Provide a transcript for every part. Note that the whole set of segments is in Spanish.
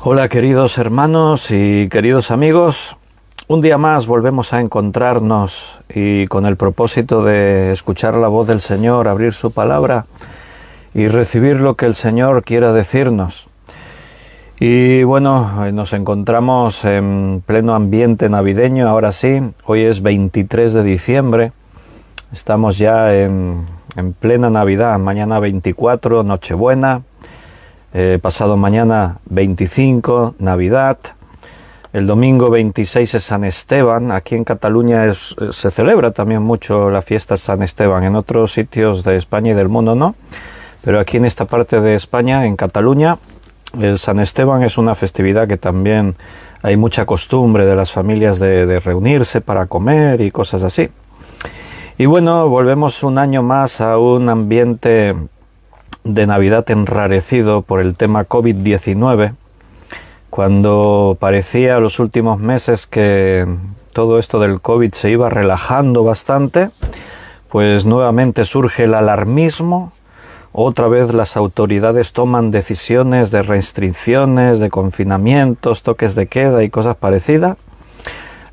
Hola queridos hermanos y queridos amigos, un día más volvemos a encontrarnos y con el propósito de escuchar la voz del Señor, abrir su palabra y recibir lo que el Señor quiera decirnos. Y bueno, nos encontramos en pleno ambiente navideño, ahora sí, hoy es 23 de diciembre, estamos ya en plena Navidad, mañana 24, Nochebuena. Pasado mañana 25, Navidad. El domingo 26 es San Esteban. Aquí en Cataluña se celebra también mucho la fiesta de San Esteban. En otros sitios de España y del mundo no. Pero aquí en esta parte de España, en Cataluña, el San Esteban es una festividad que también hay mucha costumbre de las familias de reunirse para comer y cosas así. Y bueno, volvemos un año más a un ambiente de Navidad enrarecido por el tema COVID-19, cuando parecía los últimos meses que todo esto del COVID se iba relajando bastante, pues nuevamente surge el alarmismo, otra vez las autoridades toman decisiones de restricciones, de confinamientos, toques de queda y cosas parecidas.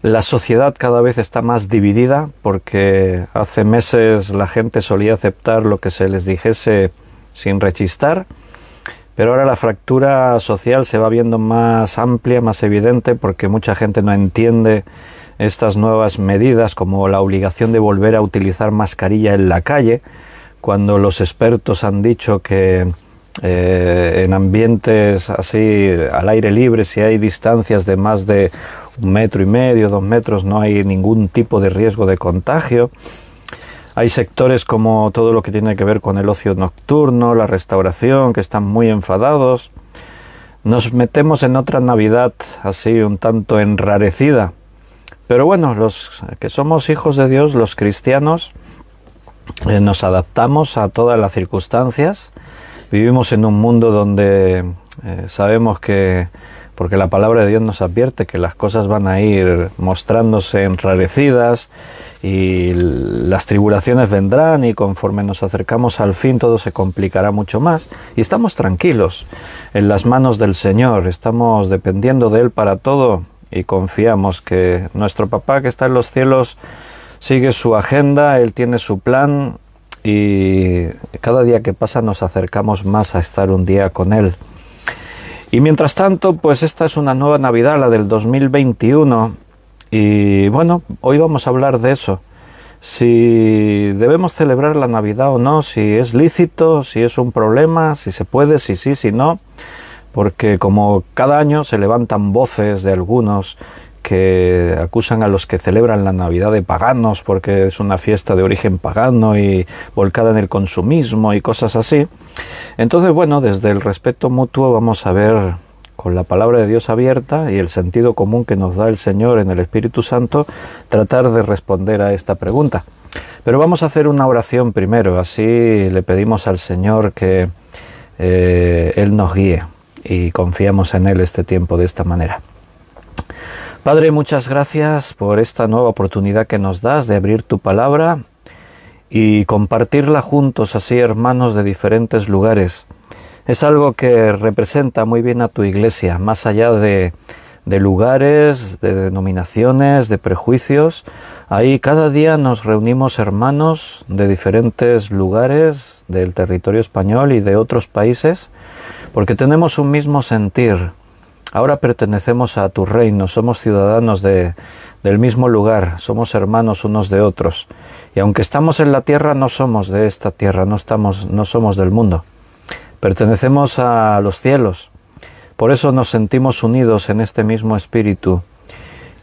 La sociedad cada vez está más dividida porque hace meses la gente solía aceptar lo que se les dijese sin rechistar, pero ahora la fractura social se va viendo más amplia, más evidente, porque mucha gente no entiende estas nuevas medidas, como la obligación de volver a utilizar mascarilla en la calle, cuando los expertos han dicho que en ambientes así al aire libre, si hay distancias de más de 1,5 metros, 2 metros, no hay ningún tipo de riesgo de contagio. Hay sectores como todo lo que tiene que ver con el ocio nocturno, la restauración, que están muy enfadados. Nos metemos en otra Navidad así un tanto enrarecida. Pero bueno, los que somos hijos de Dios, los cristianos, nos adaptamos a todas las circunstancias. Vivimos en un mundo donde sabemos que, porque la palabra de Dios nos advierte que las cosas van a ir mostrándose enrarecidas y las tribulaciones vendrán, y conforme nos acercamos al fin todo se complicará mucho más, y estamos tranquilos en las manos del Señor, estamos dependiendo de Él para todo y confiamos que nuestro Papá que está en los cielos sigue su agenda, Él tiene su plan, y cada día que pasa nos acercamos más a estar un día con Él. Y mientras tanto, pues esta es una nueva Navidad, la del 2021, y bueno, hoy vamos a hablar de eso. Si debemos celebrar la Navidad o no, si es lícito, si es un problema, si se puede, si sí, si no, porque como cada año se levantan voces de algunos que acusan a los que celebran la Navidad de paganos porque es una fiesta de origen pagano y volcada en el consumismo y cosas así. Entonces, bueno, desde el respeto mutuo vamos a ver, con la palabra de Dios abierta y el sentido común que nos da el Señor en el Espíritu Santo, tratar de responder a esta pregunta. Pero vamos a hacer una oración primero, así le pedimos al Señor que Él nos guíe y confiamos en Él este tiempo de esta manera. Padre, muchas gracias por esta nueva oportunidad que nos das de abrir tu palabra y compartirla juntos, así hermanos de diferentes lugares. Es algo que representa muy bien a tu iglesia, más allá de lugares, de denominaciones, de prejuicios. Ahí cada día nos reunimos hermanos de diferentes lugares del territorio español y de otros países, porque tenemos un mismo sentir. Ahora pertenecemos a tu reino, somos ciudadanos del mismo lugar, somos hermanos unos de otros. Y aunque estamos en la tierra, no somos de esta tierra, no somos del mundo. Pertenecemos a los cielos. Por eso nos sentimos unidos en este mismo espíritu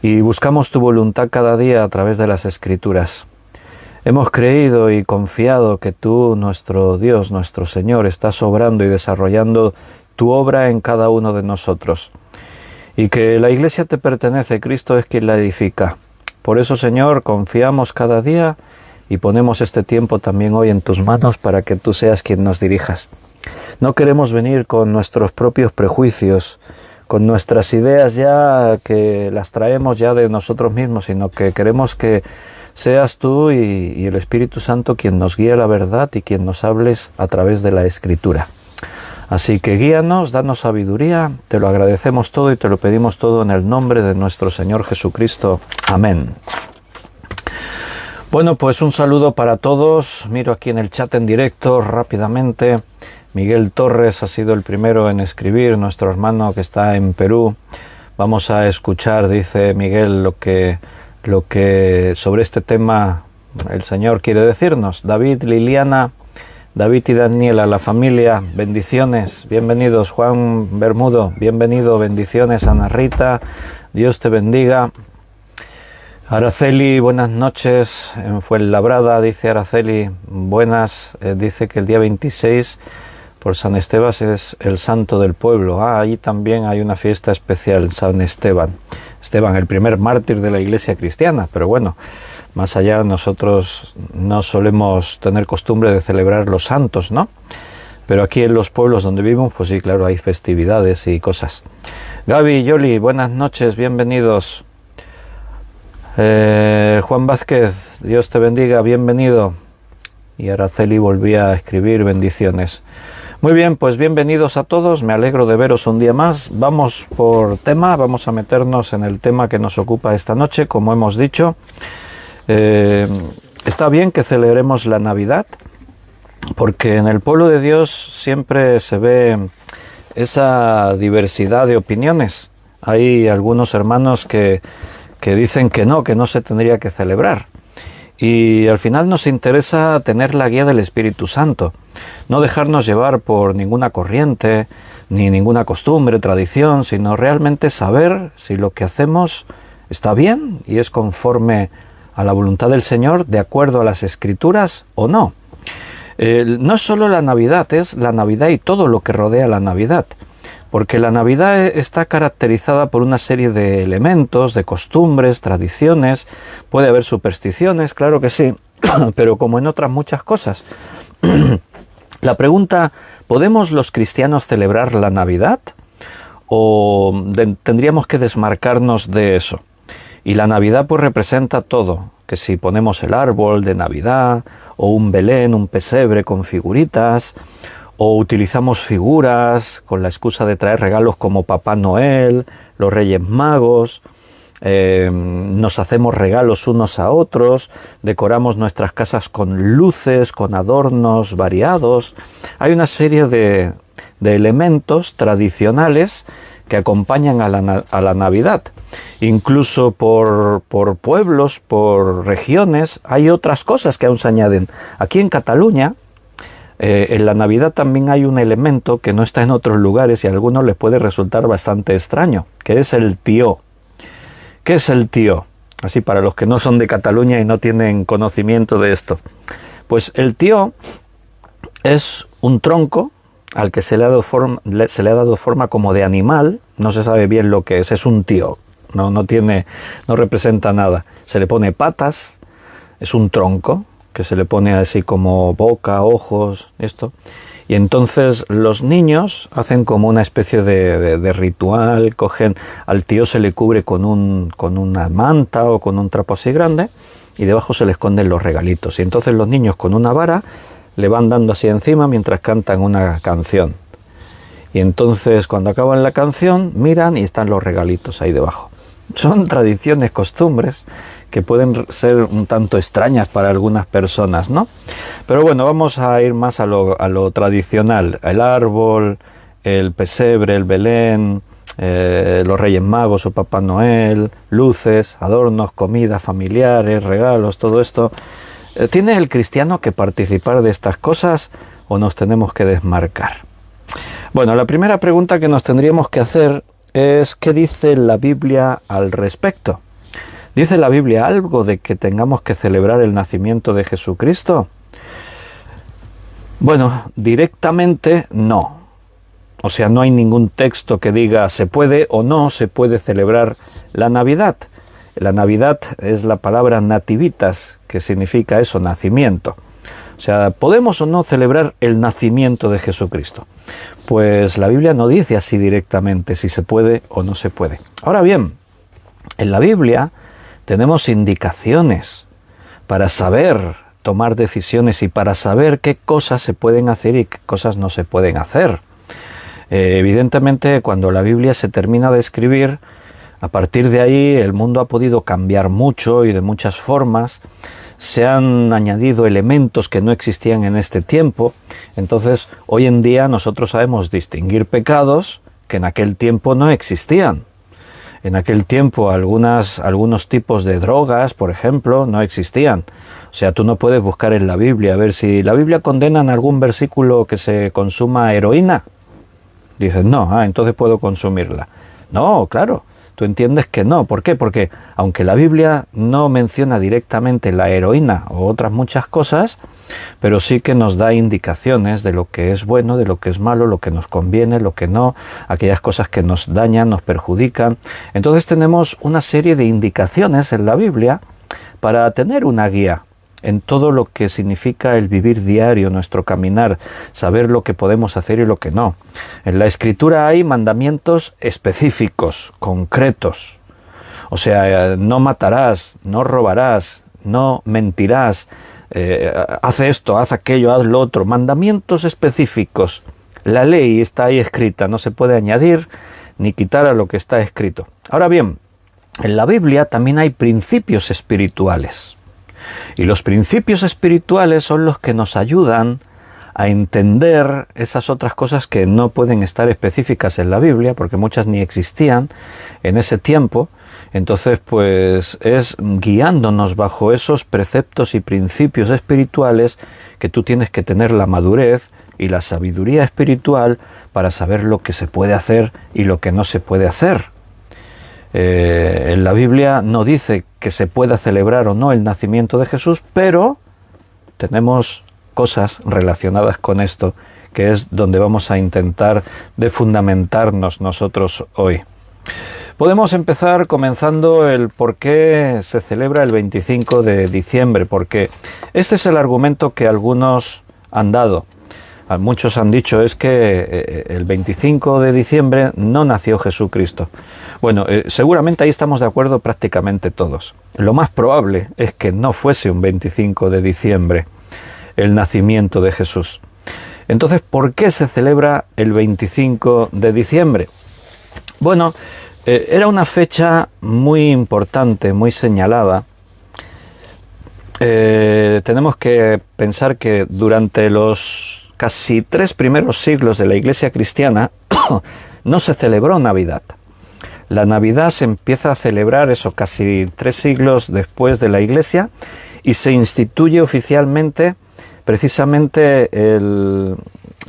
y buscamos tu voluntad cada día a través de las Escrituras. Hemos creído y confiado que tú, nuestro Dios, nuestro Señor, estás obrando y desarrollando tu obra en cada uno de nosotros, y que la iglesia te pertenece, Cristo es quien la edifica. Por eso, Señor, confiamos cada día y ponemos este tiempo también hoy en tus manos para que tú seas quien nos dirijas. No queremos venir con nuestros propios prejuicios, con nuestras ideas ya que las traemos ya de nosotros mismos, sino que queremos que seas tú y el Espíritu Santo quien nos guíe a la verdad y quien nos hables a través de la Escritura. Así que guíanos, danos sabiduría, te lo agradecemos todo y te lo pedimos todo en el nombre de nuestro Señor Jesucristo. Amén. Bueno, pues un saludo para todos. Miro aquí en el chat en directo rápidamente. Miguel Torres ha sido el primero en escribir, nuestro hermano que está en Perú. Vamos a escuchar, dice Miguel, lo que sobre este tema el Señor quiere decirnos. David, Liliana, David y Daniela, la familia, bendiciones, bienvenidos. Juan Bermudo, bienvenido, bendiciones. Ana Rita, Dios te bendiga. Araceli, buenas noches. En Fuenlabrada, dice Araceli, buenas. Dice que el día 26 por San Esteban es el santo del pueblo. Ahí también hay una fiesta especial, San Esteban. Esteban, el primer mártir de la Iglesia cristiana, pero bueno, más allá nosotros no solemos tener costumbre de celebrar los santos, ¿no? Pero aquí en los pueblos donde vivimos, pues sí, claro, hay festividades y cosas. Gaby, Yoli, buenas noches, bienvenidos. Juan Vázquez, Dios te bendiga, bienvenido. Y Araceli volvía a escribir, bendiciones. Muy bien, pues bienvenidos a todos, me alegro de veros un día más. Vamos por tema, vamos a meternos en el tema que nos ocupa esta noche, como hemos dicho. Está bien que celebremos la Navidad, porque en el pueblo de Dios siempre se ve esa diversidad de opiniones. Hay algunos hermanos que dicen que no se tendría que celebrar. Y al final nos interesa tener la guía del Espíritu Santo, no dejarnos llevar por ninguna corriente, ni ninguna costumbre, tradición, sino realmente saber si lo que hacemos está bien y es conforme a la voluntad del Señor, de acuerdo a las Escrituras o no. No es solo la Navidad, es la Navidad y todo lo que rodea la Navidad. Porque la Navidad está caracterizada por una serie de elementos, de costumbres, tradiciones, puede haber supersticiones, claro que sí, pero como en otras muchas cosas. La pregunta, ¿podemos los cristianos celebrar la Navidad? ¿O tendríamos que desmarcarnos de eso? Y la Navidad pues representa todo, que si ponemos el árbol de Navidad, o un Belén, un pesebre con figuritas, o utilizamos figuras con la excusa de traer regalos como Papá Noel, los Reyes Magos, nos hacemos regalos unos a otros, decoramos nuestras casas con luces, con adornos variados. Hay una serie de elementos tradicionales que acompañan a la Navidad. Incluso por pueblos, por regiones, hay otras cosas que aún se añaden. Aquí en Cataluña, en la Navidad también hay un elemento que no está en otros lugares y a algunos les puede resultar bastante extraño, que es el tió. ¿Qué es el tió? Así para los que no son de Cataluña y no tienen conocimiento de esto. Pues el tió es un tronco al que se le ha dado forma como de animal, no se sabe bien lo que es un tió, no representa nada. Se le pone patas, es un tronco que se le pone así como boca, ojos, esto. Y entonces los niños hacen como una especie de ritual, al tío se le cubre con una manta o con un trapo así grande y debajo se le esconden los regalitos. Y entonces los niños con una vara le van dando así encima mientras cantan una canción. Y entonces cuando acaban la canción miran y están los regalitos ahí debajo. Son tradiciones, costumbres que pueden ser un tanto extrañas para algunas personas, ¿no? Pero bueno, vamos a ir más a lo tradicional. El árbol, el pesebre, el Belén, los Reyes Magos o Papá Noel, luces, adornos, comidas familiares, regalos, todo esto. ¿Tiene el cristiano que participar de estas cosas o nos tenemos que desmarcar? Bueno, la primera pregunta que nos tendríamos que hacer es ¿qué dice la Biblia al respecto? ¿Dice la Biblia algo de que tengamos que celebrar el nacimiento de Jesucristo? Bueno, directamente no. O sea, no hay ningún texto que diga se puede o no se puede celebrar la Navidad. La Navidad es la palabra nativitas, que significa eso, nacimiento. O sea, ¿podemos o no celebrar el nacimiento de Jesucristo? Pues la Biblia no dice así directamente si se puede o no se puede. Ahora bien, en la Biblia tenemos indicaciones para saber tomar decisiones y para saber qué cosas se pueden hacer y qué cosas no se pueden hacer. Evidentemente, cuando la Biblia se termina de escribir, a partir de ahí el mundo ha podido cambiar mucho y de muchas formas. Se han añadido elementos que no existían en este tiempo. Entonces, hoy en día nosotros sabemos distinguir pecados que en aquel tiempo no existían. En aquel tiempo algunos tipos de drogas, por ejemplo, no existían. O sea, tú no puedes buscar en la Biblia a ver si la Biblia condena en algún versículo que se consuma heroína. Dices, no, entonces puedo consumirla. No, claro, tú entiendes que no. ¿Por qué? Porque aunque la Biblia no menciona directamente la heroína o otras muchas cosas, pero sí que nos da indicaciones de lo que es bueno, de lo que es malo, lo que nos conviene, lo que no, aquellas cosas que nos dañan, nos perjudican. Entonces tenemos una serie de indicaciones en la Biblia para tener una guía en todo lo que significa el vivir diario, nuestro caminar, saber lo que podemos hacer y lo que no. En la Escritura hay mandamientos específicos, concretos. O sea, no matarás, no robarás, no mentirás, haz esto, haz aquello, haz lo otro. Mandamientos específicos. La ley está ahí escrita, no se puede añadir ni quitar a lo que está escrito. Ahora bien, en la Biblia también hay principios espirituales. Y los principios espirituales son los que nos ayudan a entender esas otras cosas que no pueden estar específicas en la Biblia, porque muchas ni existían en ese tiempo. Entonces, pues es guiándonos bajo esos preceptos y principios espirituales que tú tienes que tener la madurez y la sabiduría espiritual para saber lo que se puede hacer y lo que no se puede hacer. En la Biblia no dice que se pueda celebrar o no el nacimiento de Jesús, pero tenemos cosas relacionadas con esto, que es donde vamos a intentar de fundamentarnos nosotros hoy. Podemos empezar comenzando el por qué se celebra el 25 de diciembre, porque este es el argumento que algunos han dado. Muchos han dicho es que el 25 de diciembre no nació Jesucristo. Bueno, seguramente ahí estamos de acuerdo prácticamente todos. Lo más probable es que no fuese un 25 de diciembre el nacimiento de Jesús. Entonces, ¿por qué se celebra el 25 de diciembre? Bueno, era una fecha muy importante, muy señalada. Tenemos que pensar que durante los casi 3 primeros siglos de la Iglesia cristiana no se celebró Navidad. La Navidad se empieza a celebrar casi 3 siglos después de la Iglesia y se instituye oficialmente precisamente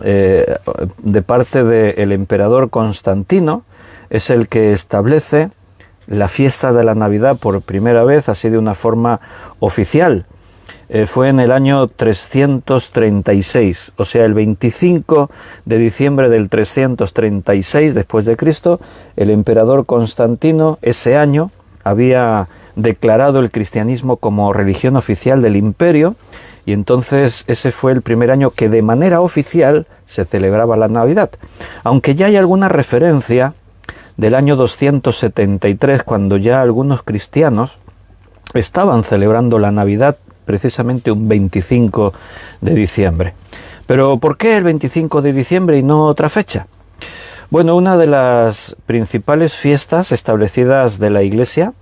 de parte del emperador Constantino. Es el que establece la fiesta de la Navidad por primera vez, así de una forma oficial. Fue en el año 336, o sea, el 25 de diciembre del 336 después de Cristo, el emperador Constantino ese año había declarado el cristianismo como religión oficial del imperio, y entonces ese fue el primer año que de manera oficial se celebraba la Navidad. Aunque ya hay alguna referencia del año 273, cuando ya algunos cristianos estaban celebrando la Navidad precisamente un 25 de diciembre. Pero ¿por qué el 25 de diciembre y no otra fecha? Bueno, una de las principales fiestas establecidas de la Iglesia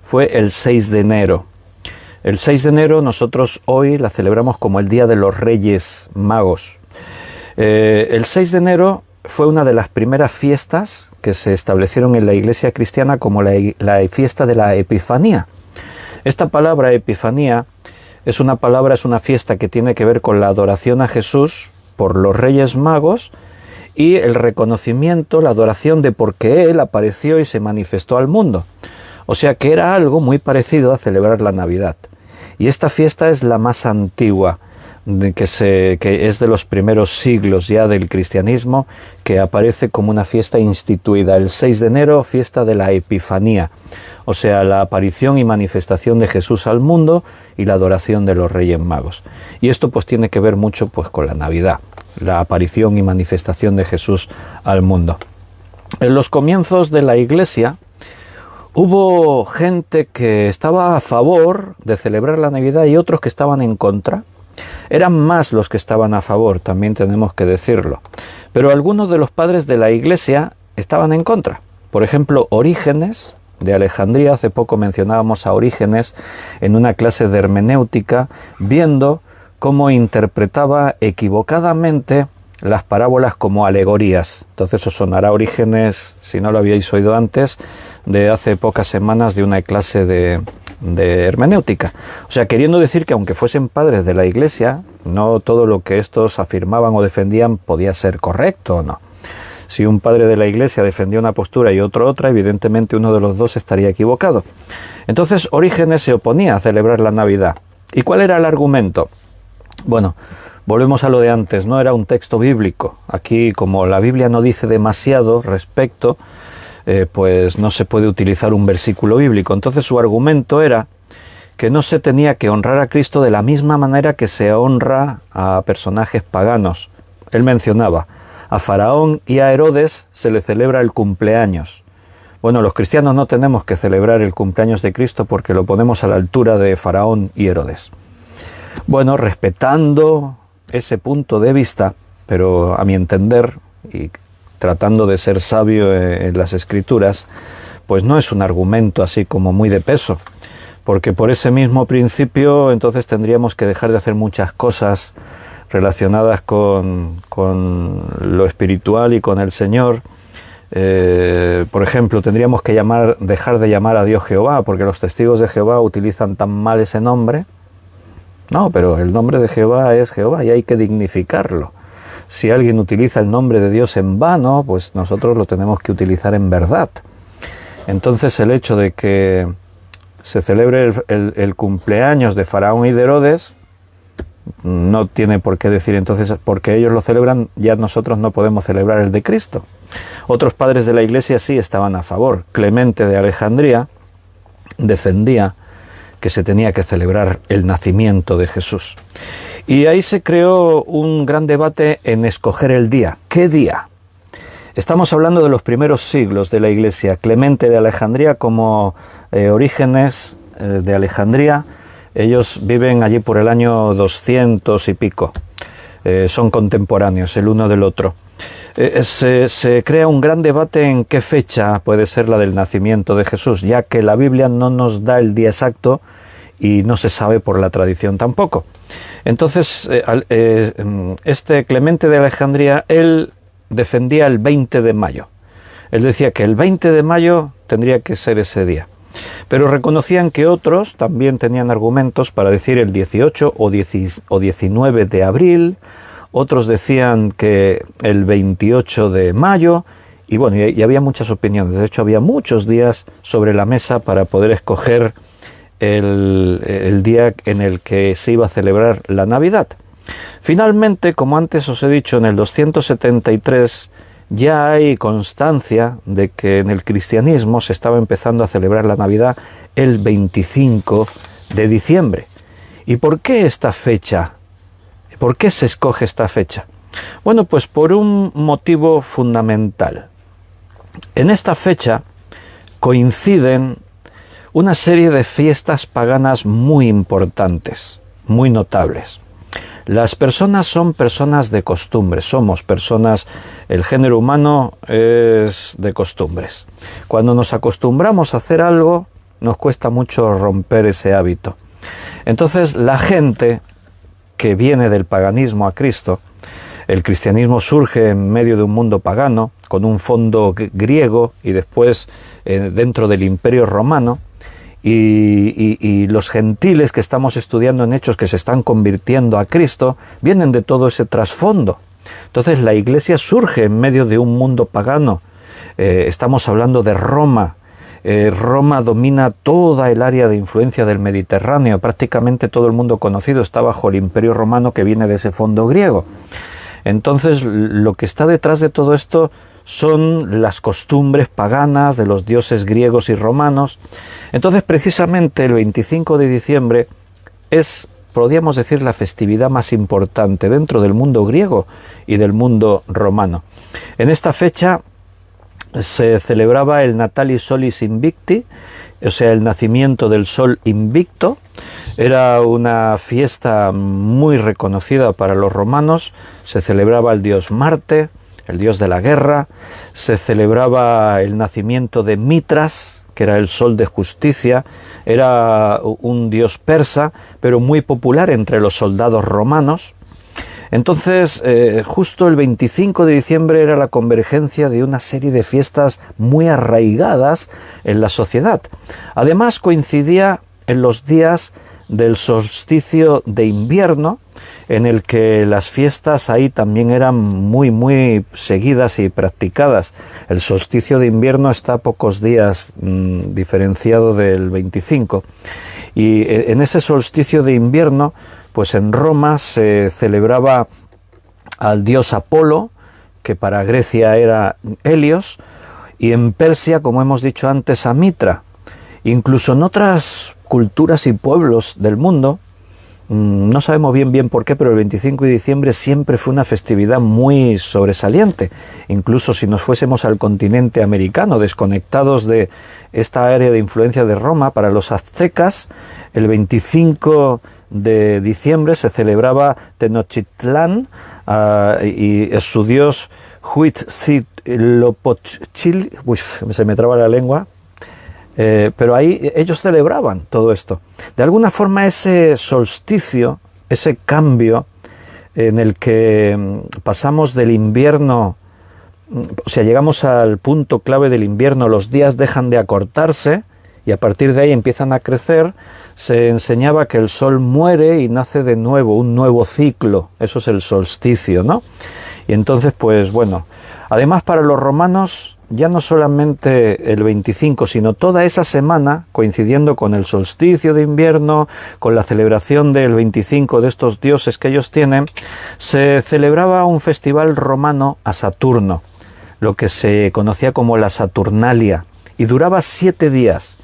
fue el 6 de enero. El 6 de enero nosotros hoy la celebramos como el Día de los Reyes Magos. El 6 de enero fue una de las primeras fiestas que se establecieron en la Iglesia cristiana como la fiesta de la Epifanía. Esta palabra Epifanía es una fiesta que tiene que ver con la adoración a Jesús por los Reyes Magos y el reconocimiento, la adoración de por qué Él apareció y se manifestó al mundo. O sea que era algo muy parecido a celebrar la Navidad. Y esta fiesta es la más antigua, que es de los primeros siglos ya del cristianismo, que aparece como una fiesta instituida. El 6 de enero, fiesta de la Epifanía, o sea, la aparición y manifestación de Jesús al mundo y la adoración de los Reyes Magos. Y esto pues tiene que ver mucho pues con la Navidad, la aparición y manifestación de Jesús al mundo. En los comienzos de la Iglesia hubo gente que estaba a favor de celebrar la Navidad y otros que estaban en contra. Eran más los que estaban a favor, también tenemos que decirlo. Pero algunos de los padres de la Iglesia estaban en contra. Por ejemplo, Orígenes de Alejandría, hace poco mencionábamos a Orígenes en una clase de hermenéutica, viendo cómo interpretaba equivocadamente las parábolas como alegorías. Entonces os sonará Orígenes, si no lo habíais oído antes, de hace pocas semanas de una clase de hermenéutica. O sea, queriendo decir que aunque fuesen padres de la Iglesia, no todo lo que estos afirmaban o defendían podía ser correcto o no. Si un padre de la Iglesia defendía una postura y otro otra, evidentemente uno de los dos estaría equivocado. Entonces Orígenes se oponía a celebrar la Navidad. ¿Y cuál era el argumento? Bueno, volvemos a lo de antes, no era un texto bíblico. Aquí, como la Biblia no dice demasiado respecto, pues no se puede utilizar un versículo bíblico. Entonces su argumento era que no se tenía que honrar a Cristo de la misma manera que se honra a personajes paganos. Él mencionaba, a Faraón y a Herodes se le celebra el cumpleaños. Bueno, los cristianos no tenemos que celebrar el cumpleaños de Cristo porque lo ponemos a la altura de Faraón y Herodes. Bueno, respetando ese punto de vista, pero a mi entender, y tratando de ser sabio en las Escrituras, pues no es un argumento así como muy de peso, porque por ese mismo principio entonces tendríamos que dejar de hacer muchas cosas relacionadas con lo espiritual y con el Señor. Por ejemplo, tendríamos que dejar de llamar a Dios Jehová, porque los testigos de Jehová utilizan tan mal ese nombre. No, pero el nombre de Jehová es Jehová y hay que dignificarlo. Si alguien utiliza el nombre de Dios en vano, pues nosotros lo tenemos que utilizar en verdad. Entonces el hecho de que se celebre el cumpleaños de Faraón y de Herodes no tiene por qué decir entonces, porque ellos lo celebran, ya nosotros no podemos celebrar el de Cristo. Otros padres de la Iglesia sí estaban a favor. Clemente de Alejandría defendía que se tenía que celebrar el nacimiento de Jesús. Y ahí se creó un gran debate en escoger el día. ¿Qué día? Estamos hablando de los primeros siglos de la Iglesia. Clemente de Alejandría como Orígenes de Alejandría, ellos viven allí por el año 200 y pico. Son contemporáneos el uno del otro. Se crea un gran debate en qué fecha puede ser la del nacimiento de Jesús, ya que la Biblia no nos da el día exacto y no se sabe por la tradición tampoco. Entonces, este Clemente de Alejandría, él defendía el 20 de mayo. Él decía que el 20 de mayo tendría que ser ese día. Pero reconocían que otros también tenían argumentos para decir el 18 o 19 de abril, otros decían que el 28 de mayo, y bueno, y había muchas opiniones. De hecho, había muchos días sobre la mesa para poder escoger el día en el que se iba a celebrar la Navidad. Finalmente, como antes os he dicho, en el 273 ya hay constancia de que en el cristianismo se estaba empezando a celebrar la Navidad el 25 de diciembre. ¿Y por qué esta fecha? ¿Por qué se escoge esta fecha? Bueno, pues por un motivo fundamental. En esta fecha coinciden una serie de fiestas paganas muy importantes, muy notables. Las personas son personas de costumbres, somos personas, el género humano es de costumbres. Cuando nos acostumbramos a hacer algo, nos cuesta mucho romper ese hábito. Entonces la gente que viene del paganismo a Cristo, el cristianismo surge en medio de un mundo pagano, con un fondo griego y después dentro del Imperio Romano, y los gentiles que estamos estudiando en Hechos que se están convirtiendo a Cristo, vienen de todo ese trasfondo. Entonces la Iglesia surge en medio de un mundo pagano. Estamos hablando de Roma. Roma domina toda el área de influencia del Mediterráneo. Prácticamente todo el mundo conocido está bajo el Imperio Romano que viene de ese fondo griego. Entonces lo que está detrás de todo esto son las costumbres paganas de los dioses griegos y romanos. Entonces precisamente el 25 de diciembre es, podríamos decir, la festividad más importante dentro del mundo griego y del mundo romano. En esta fecha se celebraba el Natalis Solis Invicti, o sea, el nacimiento del sol invicto. Era una fiesta muy reconocida para los romanos. Se celebraba el dios Marte, el dios de la guerra. Se celebraba el nacimiento de Mitras, que era el sol de justicia. Era un dios persa, pero muy popular entre los soldados romanos. Entonces, justo el 25 de diciembre era la convergencia de una serie de fiestas muy arraigadas en la sociedad. Además, coincidía en los días del solsticio de invierno, en el que las fiestas ahí también eran muy seguidas y practicadas. El solsticio de invierno está a pocos días diferenciado del 25. Y en ese solsticio de invierno, pues en Roma se celebraba al dios Apolo, que para Grecia era Helios, y en Persia, como hemos dicho antes, a Mitra. Incluso en otras culturas y pueblos del mundo, no sabemos bien por qué, pero el 25 de diciembre siempre fue una festividad muy sobresaliente. Incluso si nos fuésemos al continente americano, desconectados de esta área de influencia de Roma, para los aztecas, el 25 de diciembre se celebraba Tenochtitlán y su dios Huitzilopochtli, se me traba la lengua. Pero ahí ellos celebraban todo esto. De alguna forma ese solsticio, ese cambio en el que pasamos del invierno, o sea, llegamos al punto clave del invierno, los días dejan de acortarse y a partir de ahí empiezan a crecer, se enseñaba que el sol muere y nace de nuevo, un nuevo ciclo. Eso es el solsticio, ¿no? Y entonces, pues bueno, además para los romanos, ya no solamente el 25, sino toda esa semana, coincidiendo con el solsticio de invierno, con la celebración del 25 de estos dioses que ellos tienen, se celebraba un festival romano a Saturno, lo que se conocía como la Saturnalia, y duraba 7 días.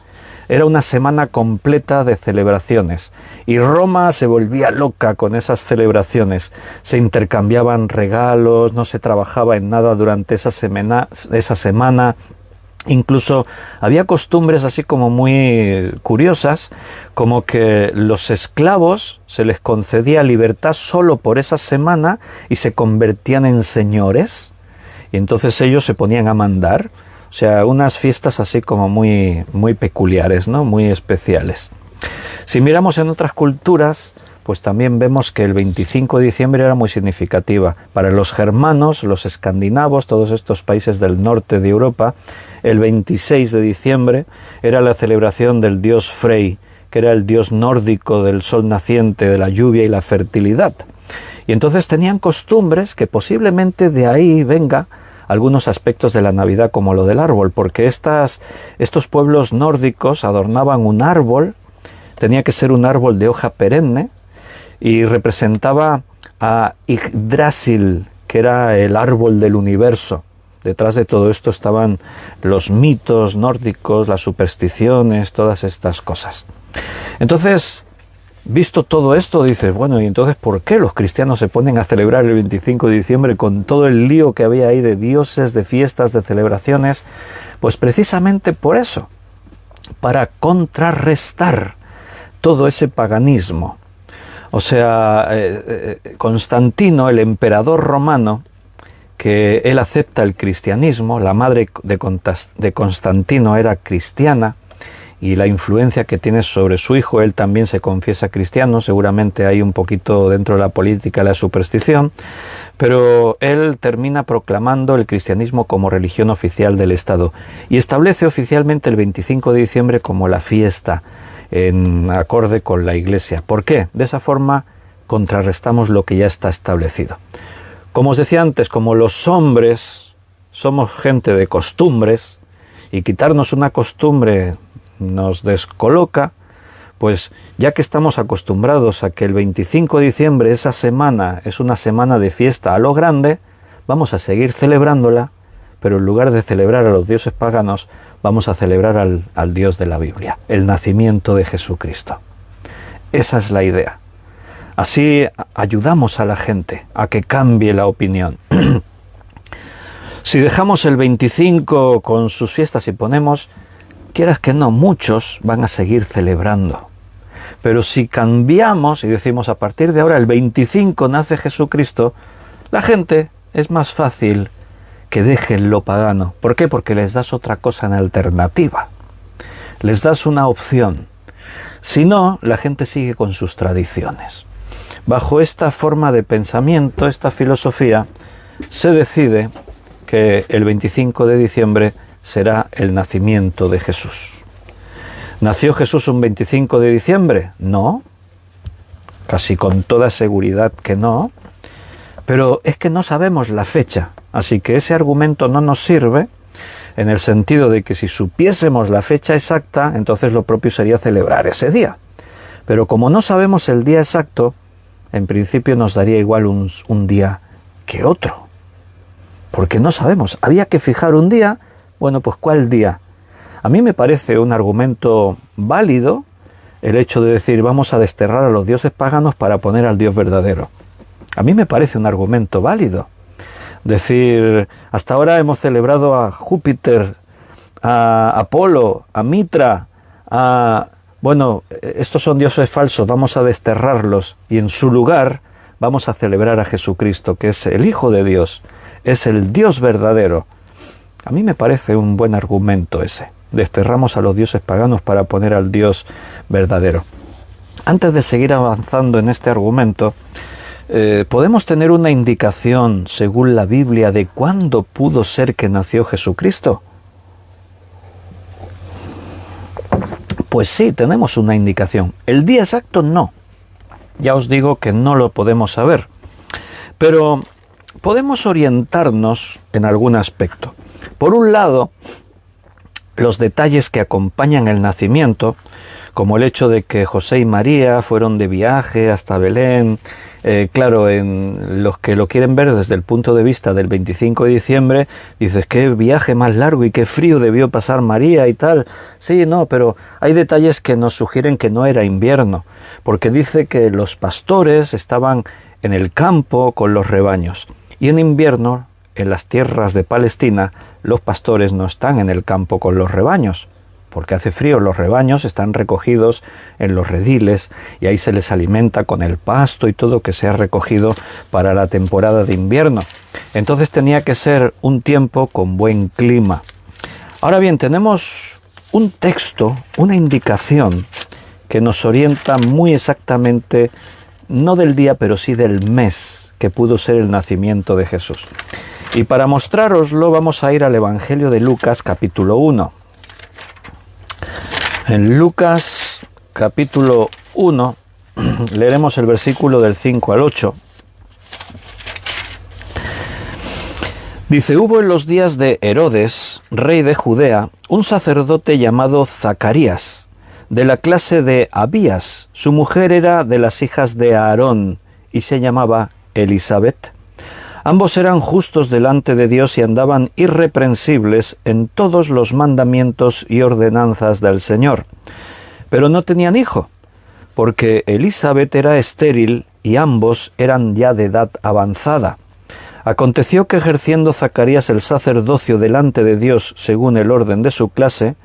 Era una semana completa de celebraciones y Roma se volvía loca con esas celebraciones. Se intercambiaban regalos, no se trabajaba en nada durante esa semana. Incluso había costumbres así como muy curiosas, como que los esclavos se les concedía libertad solo por esa semana y se convertían en señores y entonces ellos se ponían a mandar. O sea, unas fiestas así como muy peculiares, ¿no? Muy especiales. Si miramos en otras culturas, pues también vemos que el 25 de diciembre era muy significativa. Para los germanos, los escandinavos, todos estos países del norte de Europa, el 26 de diciembre era la celebración del dios Frey, que era el dios nórdico del sol naciente, de la lluvia y la fertilidad. Y entonces tenían costumbres que posiblemente de ahí venga algunos aspectos de la Navidad, como lo del árbol, porque estos pueblos nórdicos adornaban un árbol, tenía que ser un árbol de hoja perenne, y representaba a Yggdrasil, que era el árbol del universo. Detrás de todo esto estaban los mitos nórdicos, las supersticiones, todas estas cosas. Entonces, visto todo esto, dices, bueno, ¿y entonces por qué los cristianos se ponen a celebrar el 25 de diciembre con todo el lío que había ahí de dioses, de fiestas, de celebraciones? Pues precisamente por eso, para contrarrestar todo ese paganismo. O sea, Constantino, el emperador romano, que él acepta el cristianismo, la madre de Constantino era cristiana, y la influencia que tiene sobre su hijo, él también se confiesa cristiano, seguramente hay un poquito dentro de la política la superstición, pero él termina proclamando el cristianismo como religión oficial del Estado y establece oficialmente el 25 de diciembre como la fiesta en acorde con la Iglesia. ¿Por qué? De esa forma contrarrestamos lo que ya está establecido. Como os decía antes, como los hombres somos gente de costumbres y quitarnos una costumbre nos descoloca, pues ya que estamos acostumbrados a que el 25 de diciembre, esa semana, es una semana de fiesta a lo grande, vamos a seguir celebrándola, pero en lugar de celebrar a los dioses paganos, vamos a celebrar al Dios de la Biblia, el nacimiento de Jesucristo. Esa es la idea. Así ayudamos a la gente a que cambie la opinión. Si dejamos el 25 con sus fiestas y ponemos, quieras que no, muchos van a seguir celebrando. Pero si cambiamos y decimos a partir de ahora el 25 nace Jesucristo, la gente es más fácil que dejen lo pagano. ¿Por qué? Porque les das otra cosa en alternativa. Les das una opción. Si no, la gente sigue con sus tradiciones. Bajo esta forma de pensamiento, esta filosofía, se decide que el 25 de diciembre será el nacimiento de Jesús. ¿Nació Jesús un 25 de diciembre? No, casi con toda seguridad que no, pero es que no sabemos la fecha, así que ese argumento no nos sirve en el sentido de que si supiésemos la fecha exacta, entonces lo propio sería celebrar ese día. Pero como no sabemos el día exacto, en principio nos daría igual un día que otro, porque no sabemos. Había que fijar un día, bueno, pues ¿cuál día? A mí me parece un argumento válido el hecho de decir vamos a desterrar a los dioses paganos para poner al Dios verdadero. A mí me parece un argumento válido. Decir, hasta ahora hemos celebrado a Júpiter, a Apolo, a Mitra, bueno, estos son dioses falsos, vamos a desterrarlos y en su lugar vamos a celebrar a Jesucristo, que es el Hijo de Dios, es el Dios verdadero. A mí me parece un buen argumento ese. Desterramos a los dioses paganos para poner al Dios verdadero. Antes de seguir avanzando en este argumento, ¿podemos tener una indicación, según la Biblia, de cuándo pudo ser que nació Jesucristo? Pues sí, tenemos una indicación. El día exacto no. Ya os digo que no lo podemos saber. Pero podemos orientarnos en algún aspecto. Por un lado, los detalles que acompañan el nacimiento, como el hecho de que José y María fueron de viaje hasta Belén, claro, en los que lo quieren ver desde el punto de vista del 25 de diciembre, dices, qué viaje más largo y qué frío debió pasar María y tal. Sí, no, pero hay detalles que nos sugieren que no era invierno, porque dice que los pastores estaban en el campo con los rebaños, y en invierno, en las tierras de Palestina, los pastores no están en el campo con los rebaños, porque hace frío, los rebaños están recogidos en los rediles y ahí se les alimenta con el pasto y todo que se ha recogido para la temporada de invierno. Entonces tenía que ser un tiempo con buen clima. Ahora bien, tenemos un texto, una indicación que nos orienta muy exactamente, no del día, pero sí del mes que pudo ser el nacimiento de Jesús. Y para mostrároslo vamos a ir al Evangelio de Lucas, capítulo 1. En Lucas, capítulo 1, leeremos el versículo del 5 al 8. Dice, hubo en los días de Herodes, rey de Judea, un sacerdote llamado Zacarías, de la clase de Abías. Su mujer era de las hijas de Aarón y se llamaba Elisabet. Ambos eran justos delante de Dios y andaban irreprensibles en todos los mandamientos y ordenanzas del Señor. Pero no tenían hijo, porque Elisabet era estéril y ambos eran ya de edad avanzada. Aconteció que ejerciendo Zacarías el sacerdocio delante de Dios según el orden de su clase,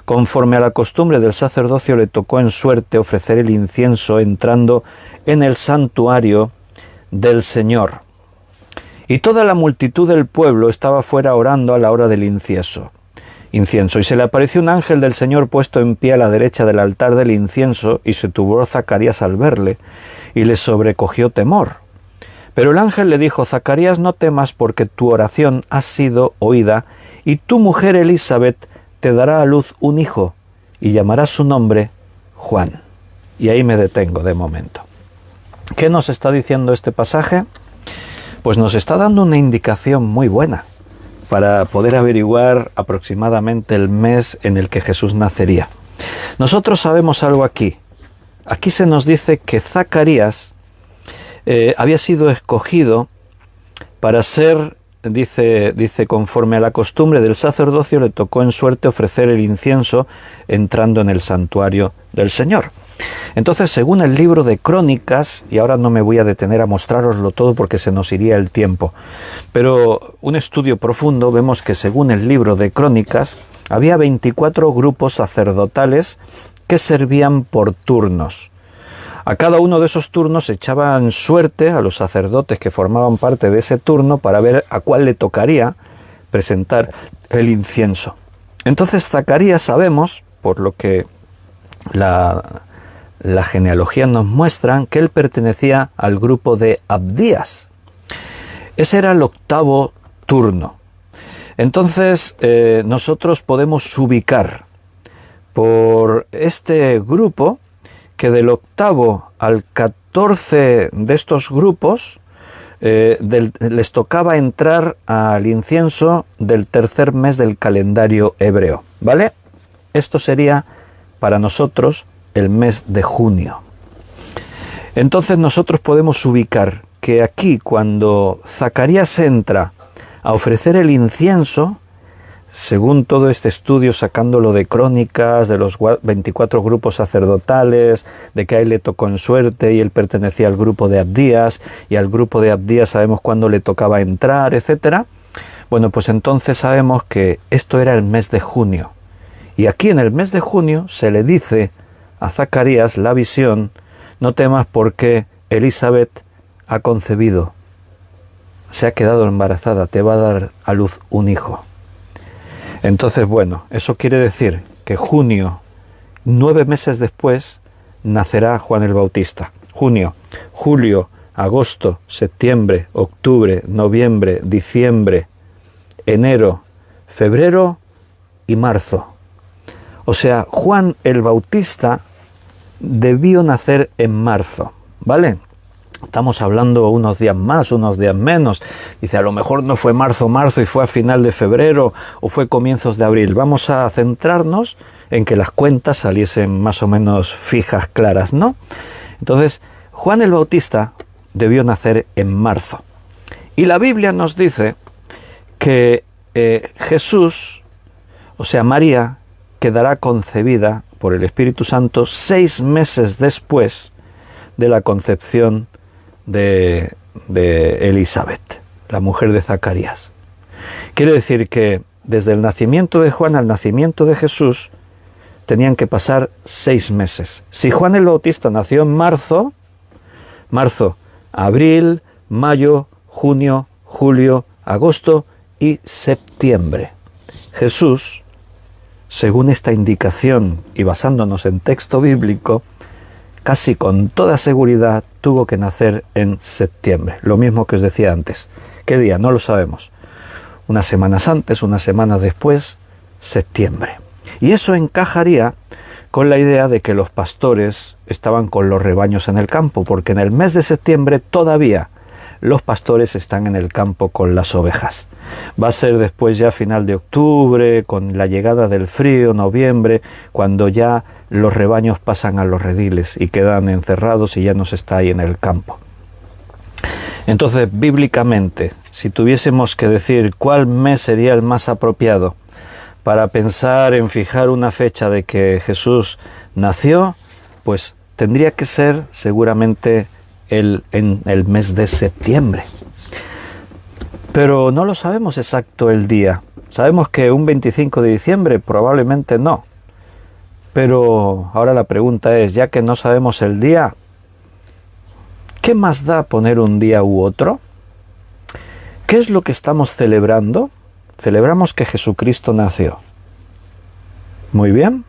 conforme a la costumbre del sacerdocio le tocó en suerte ofrecer el incienso entrando en el santuario del Señor. Y toda la multitud del pueblo estaba fuera orando a la hora del incienso. Y se le apareció un ángel del Señor puesto en pie a la derecha del altar del incienso, y se turbó Zacarías al verle, y le sobrecogió temor. Pero el ángel le dijo, Zacarías, no temas, porque tu oración ha sido oída, y tu mujer Elisabet te dará a luz un hijo, y llamarás su nombre Juan. Y ahí me detengo de momento. ¿Qué nos está diciendo este pasaje? Pues nos está dando una indicación muy buena para poder averiguar aproximadamente el mes en el que Jesús nacería. Nosotros sabemos algo aquí. Aquí se nos dice que Zacarías había sido escogido para ser dice, conforme a la costumbre del sacerdocio, le tocó en suerte ofrecer el incienso entrando en el santuario del Señor. Entonces, según el libro de Crónicas, y ahora no me voy a detener a mostrároslo todo porque se nos iría el tiempo, pero un estudio profundo, vemos que según el libro de Crónicas, había 24 grupos sacerdotales que servían por turnos. A cada uno de esos turnos echaban suerte a los sacerdotes que formaban parte de ese turno para ver a cuál le tocaría presentar el incienso. Entonces Zacarías, sabemos, por lo que la genealogía nos muestra, que él pertenecía al grupo de Abdías. Ese era el 8º turno. Entonces nosotros podemos ubicar por este grupo que del 8º al 14 de estos grupos les tocaba entrar al incienso del tercer mes del calendario hebreo, ¿vale? Esto sería para nosotros el mes de junio. Entonces nosotros podemos ubicar que aquí, cuando Zacarías entra a ofrecer el incienso, según todo este estudio, sacándolo de Crónicas, de los 24 grupos sacerdotales, de que a él le tocó en suerte y él pertenecía al grupo de Abdías, y al grupo de Abdías sabemos cuándo le tocaba entrar, etc. Bueno, pues entonces sabemos que esto era el mes de junio. Y aquí en el mes de junio se le dice a Zacarías la visión: no temas porque Elizabeth ha concebido, se ha quedado embarazada, te va a dar a luz un hijo. Entonces, bueno, eso quiere decir que junio, 9 meses después, nacerá Juan el Bautista. Junio, julio, agosto, septiembre, octubre, noviembre, diciembre, enero, febrero y marzo. O sea, Juan el Bautista debió nacer en marzo, ¿vale? Estamos hablando unos días más, unos días menos. Dice, a lo mejor no fue marzo y fue a final de febrero o fue comienzos de abril. Vamos a centrarnos en que las cuentas saliesen más o menos fijas, claras, ¿no? Entonces, Juan el Bautista debió nacer en marzo. Y la Biblia nos dice que Jesús, o sea, María, quedará concebida por el Espíritu Santo 6 meses después de la concepción de Elizabeth, la mujer de Zacarías. Quiere decir que desde el nacimiento de Juan al nacimiento de Jesús tenían que pasar 6 meses. Si Juan el Bautista nació en marzo, abril, mayo, junio, julio, agosto y septiembre. Jesús, según esta indicación y basándonos en texto bíblico, casi con toda seguridad tuvo que nacer en septiembre. Lo mismo que os decía antes. ¿Qué día? No lo sabemos. Unas semanas antes, unas semanas después, septiembre. Y eso encajaría con la idea de que los pastores estaban con los rebaños en el campo, porque en el mes de septiembre todavía los pastores están en el campo con las ovejas. Va a ser después ya final de octubre, con la llegada del frío, noviembre, cuando ya los rebaños pasan a los rediles y quedan encerrados y ya no se está ahí en el campo. Entonces, bíblicamente, si tuviésemos que decir cuál mes sería el más apropiado para pensar en fijar una fecha de que Jesús nació, pues tendría que ser seguramente en el mes de septiembre. Pero no lo sabemos exacto el día. Sabemos que un 25 de diciembre probablemente no. Pero ahora la pregunta es, ya que no sabemos el día, ¿qué más da poner un día u otro? ¿Qué es lo que estamos celebrando? Celebramos que Jesucristo nació. Muy bien.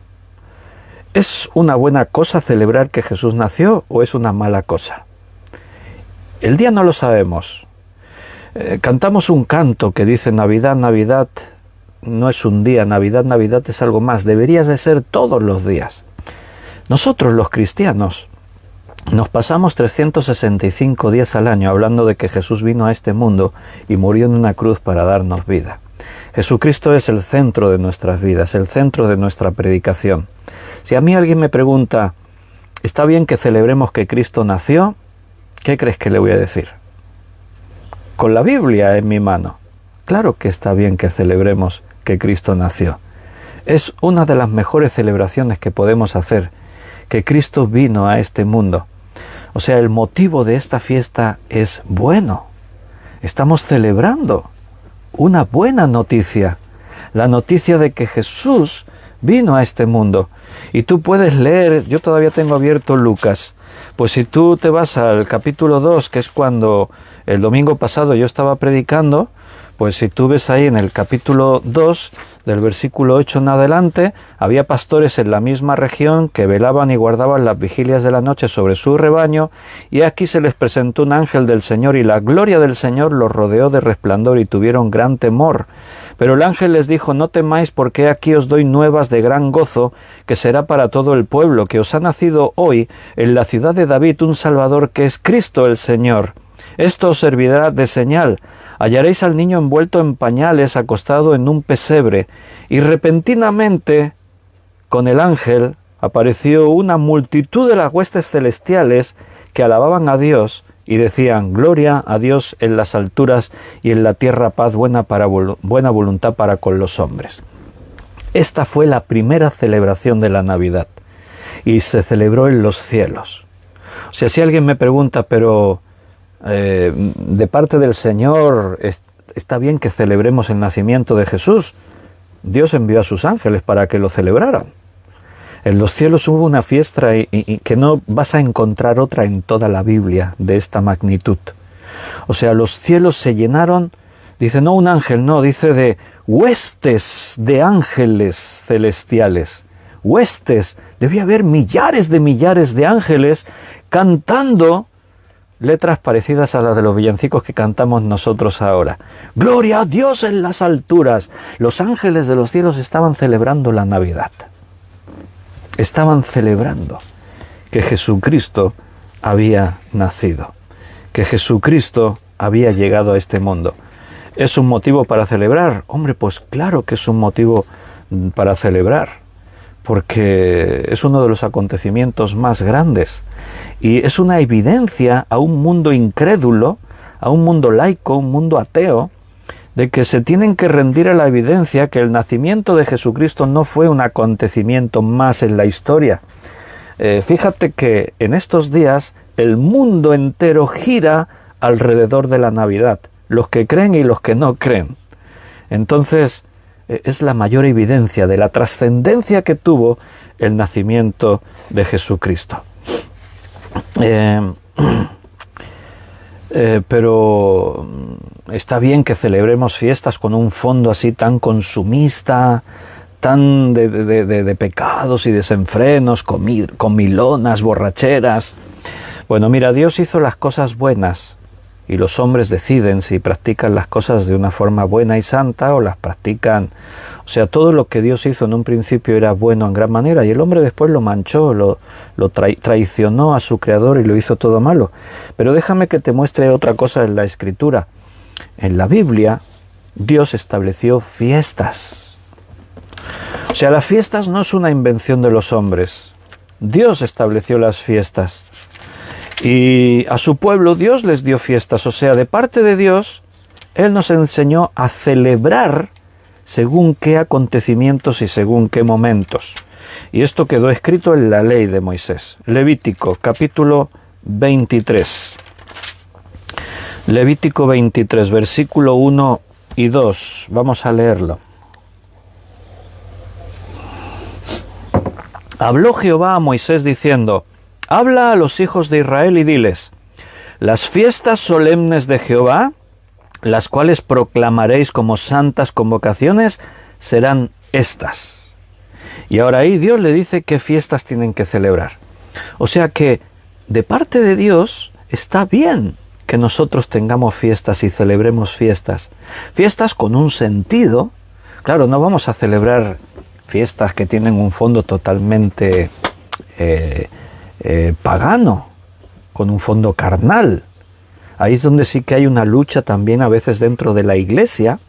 ¿Es una buena cosa celebrar que Jesús nació o es una mala cosa? El día no lo sabemos. Cantamos un canto que dice Navidad, Navidad no es un día, Navidad, Navidad es algo más. Deberías de ser todos los días. Nosotros los cristianos nos pasamos 365 días al año hablando de que Jesús vino a este mundo y murió en una cruz para darnos vida. Jesucristo es el centro de nuestras vidas, el centro de nuestra predicación. Si a mí alguien me pregunta, ¿está bien que celebremos que Cristo nació? ¿Qué crees que le voy a decir? Con la Biblia en mi mano. claro que está bien que celebremos que Cristo nació. Es una de las mejores celebraciones que podemos hacer, que Cristo vino a este mundo. O sea, el motivo de esta fiesta es bueno. Estamos celebrando una buena noticia, la noticia de que Jesús vino a este mundo. Y tú puedes leer, yo todavía tengo abierto Lucas, pues si tú te vas al capítulo 2, que es cuando el domingo pasado yo estaba predicando, pues si tú ves ahí en el capítulo 2, del versículo 8 en adelante, había pastores en la misma región que velaban y guardaban las vigilias de la noche sobre su rebaño, y aquí se les presentó un ángel del Señor, y la gloria del Señor los rodeó de resplandor, y tuvieron gran temor. Pero el ángel les dijo: no temáis, porque aquí os doy nuevas de gran gozo, que será para todo el pueblo, que os ha nacido hoy en la ciudad de David un Salvador, que es Cristo el Señor. Esto os servirá de señal: hallaréis al niño envuelto en pañales, acostado en un pesebre. Y repentinamente, con el ángel, apareció una multitud de las huestes celestiales que alababan a Dios y decían: gloria a Dios en las alturas, y en la tierra paz, buena voluntad para con los hombres. Esta fue la primera celebración de la Navidad, y se celebró en los cielos. O sea, si alguien me pregunta, pero de parte del Señor, ¿está bien que celebremos el nacimiento de Jesús? Dios envió a sus ángeles para que lo celebraran. En los cielos hubo una fiesta y que no vas a encontrar otra en toda la Biblia de esta magnitud. O sea, los cielos se llenaron, dice, no un ángel, no, dice de huestes de ángeles celestiales. Huestes, debía haber millares de ángeles cantando letras parecidas a las de los villancicos que cantamos nosotros ahora. ¡Gloria a Dios en las alturas! Los ángeles de los cielos estaban celebrando la Navidad. Estaban celebrando que Jesucristo había nacido, que Jesucristo había llegado a este mundo. ¿Es un motivo para celebrar? Hombre, pues claro que es un motivo para celebrar, porque es uno de los acontecimientos más grandes y es una evidencia a un mundo incrédulo, a un mundo laico, un mundo ateo, de que se tienen que rendir a la evidencia que el nacimiento de Jesucristo no fue un acontecimiento más en la historia. Fíjate que en estos días el mundo entero gira alrededor de la Navidad, los que creen y los que no creen. Entonces, es la mayor evidencia de la trascendencia que tuvo el nacimiento de Jesucristo. Pero está bien que celebremos fiestas con un fondo así tan consumista, tan de pecados y desenfrenos, comilonas, borracheras. Bueno, mira, Dios hizo las cosas buenas y los hombres deciden si practican las cosas de una forma buena y santa o las practican. O sea, todo lo que Dios hizo en un principio era bueno en gran manera y el hombre después lo manchó, lo traicionó a su creador y lo hizo todo malo. Pero déjame que te muestre otra cosa en la Escritura. En la Biblia, Dios estableció fiestas. O sea, las fiestas no es una invención de los hombres. Dios estableció las fiestas. Y a su pueblo Dios les dio fiestas, o sea, de parte de Dios, Él nos enseñó a celebrar según qué acontecimientos y según qué momentos. Y esto quedó escrito en la ley de Moisés. Levítico, capítulo 23. Levítico 23, versículo 1 y 2. Vamos a leerlo. Habló Jehová a Moisés diciendo: habla a los hijos de Israel y diles: las fiestas solemnes de Jehová, las cuales proclamaréis como santas convocaciones, serán estas. Y ahora ahí Dios le dice qué fiestas tienen que celebrar. O sea que de parte de Dios está bien que nosotros tengamos fiestas y celebremos fiestas. Fiestas con un sentido. Claro, no vamos a celebrar fiestas que tienen un fondo totalmente pagano, con un fondo carnal. Ahí es donde sí que hay una lucha también a veces dentro de la iglesia,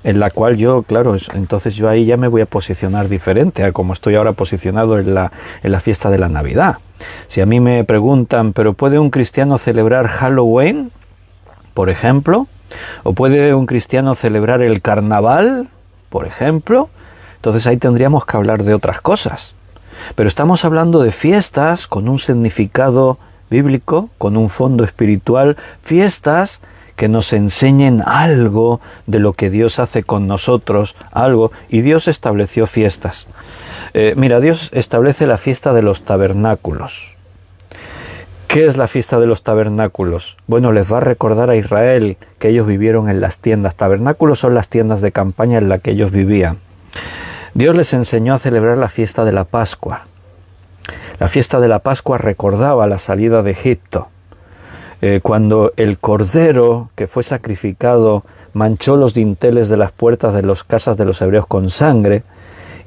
en la cual yo, claro, entonces yo ahí ya me voy a posicionar diferente a como estoy ahora posicionado en la fiesta de la Navidad. Si a mí me preguntan, ¿pero puede un cristiano celebrar Halloween, por ejemplo? ¿O puede un cristiano celebrar el carnaval, por ejemplo? Entonces ahí tendríamos que hablar de otras cosas. Pero estamos hablando de fiestas con un significado bíblico, con un fondo espiritual, fiestas que nos enseñen algo de lo que Dios hace con nosotros, algo, y Dios estableció fiestas. Mira, Dios establece la fiesta de los tabernáculos. ¿Qué es la fiesta de los tabernáculos? Bueno, les va a recordar a Israel que ellos vivieron en las tiendas. Tabernáculos son las tiendas de campaña en las que ellos vivían. Dios les enseñó a celebrar la fiesta de la Pascua. La fiesta de la Pascua recordaba la salida de Egipto. Cuando el cordero que fue sacrificado manchó los dinteles de las puertas de las casas de los hebreos con sangre,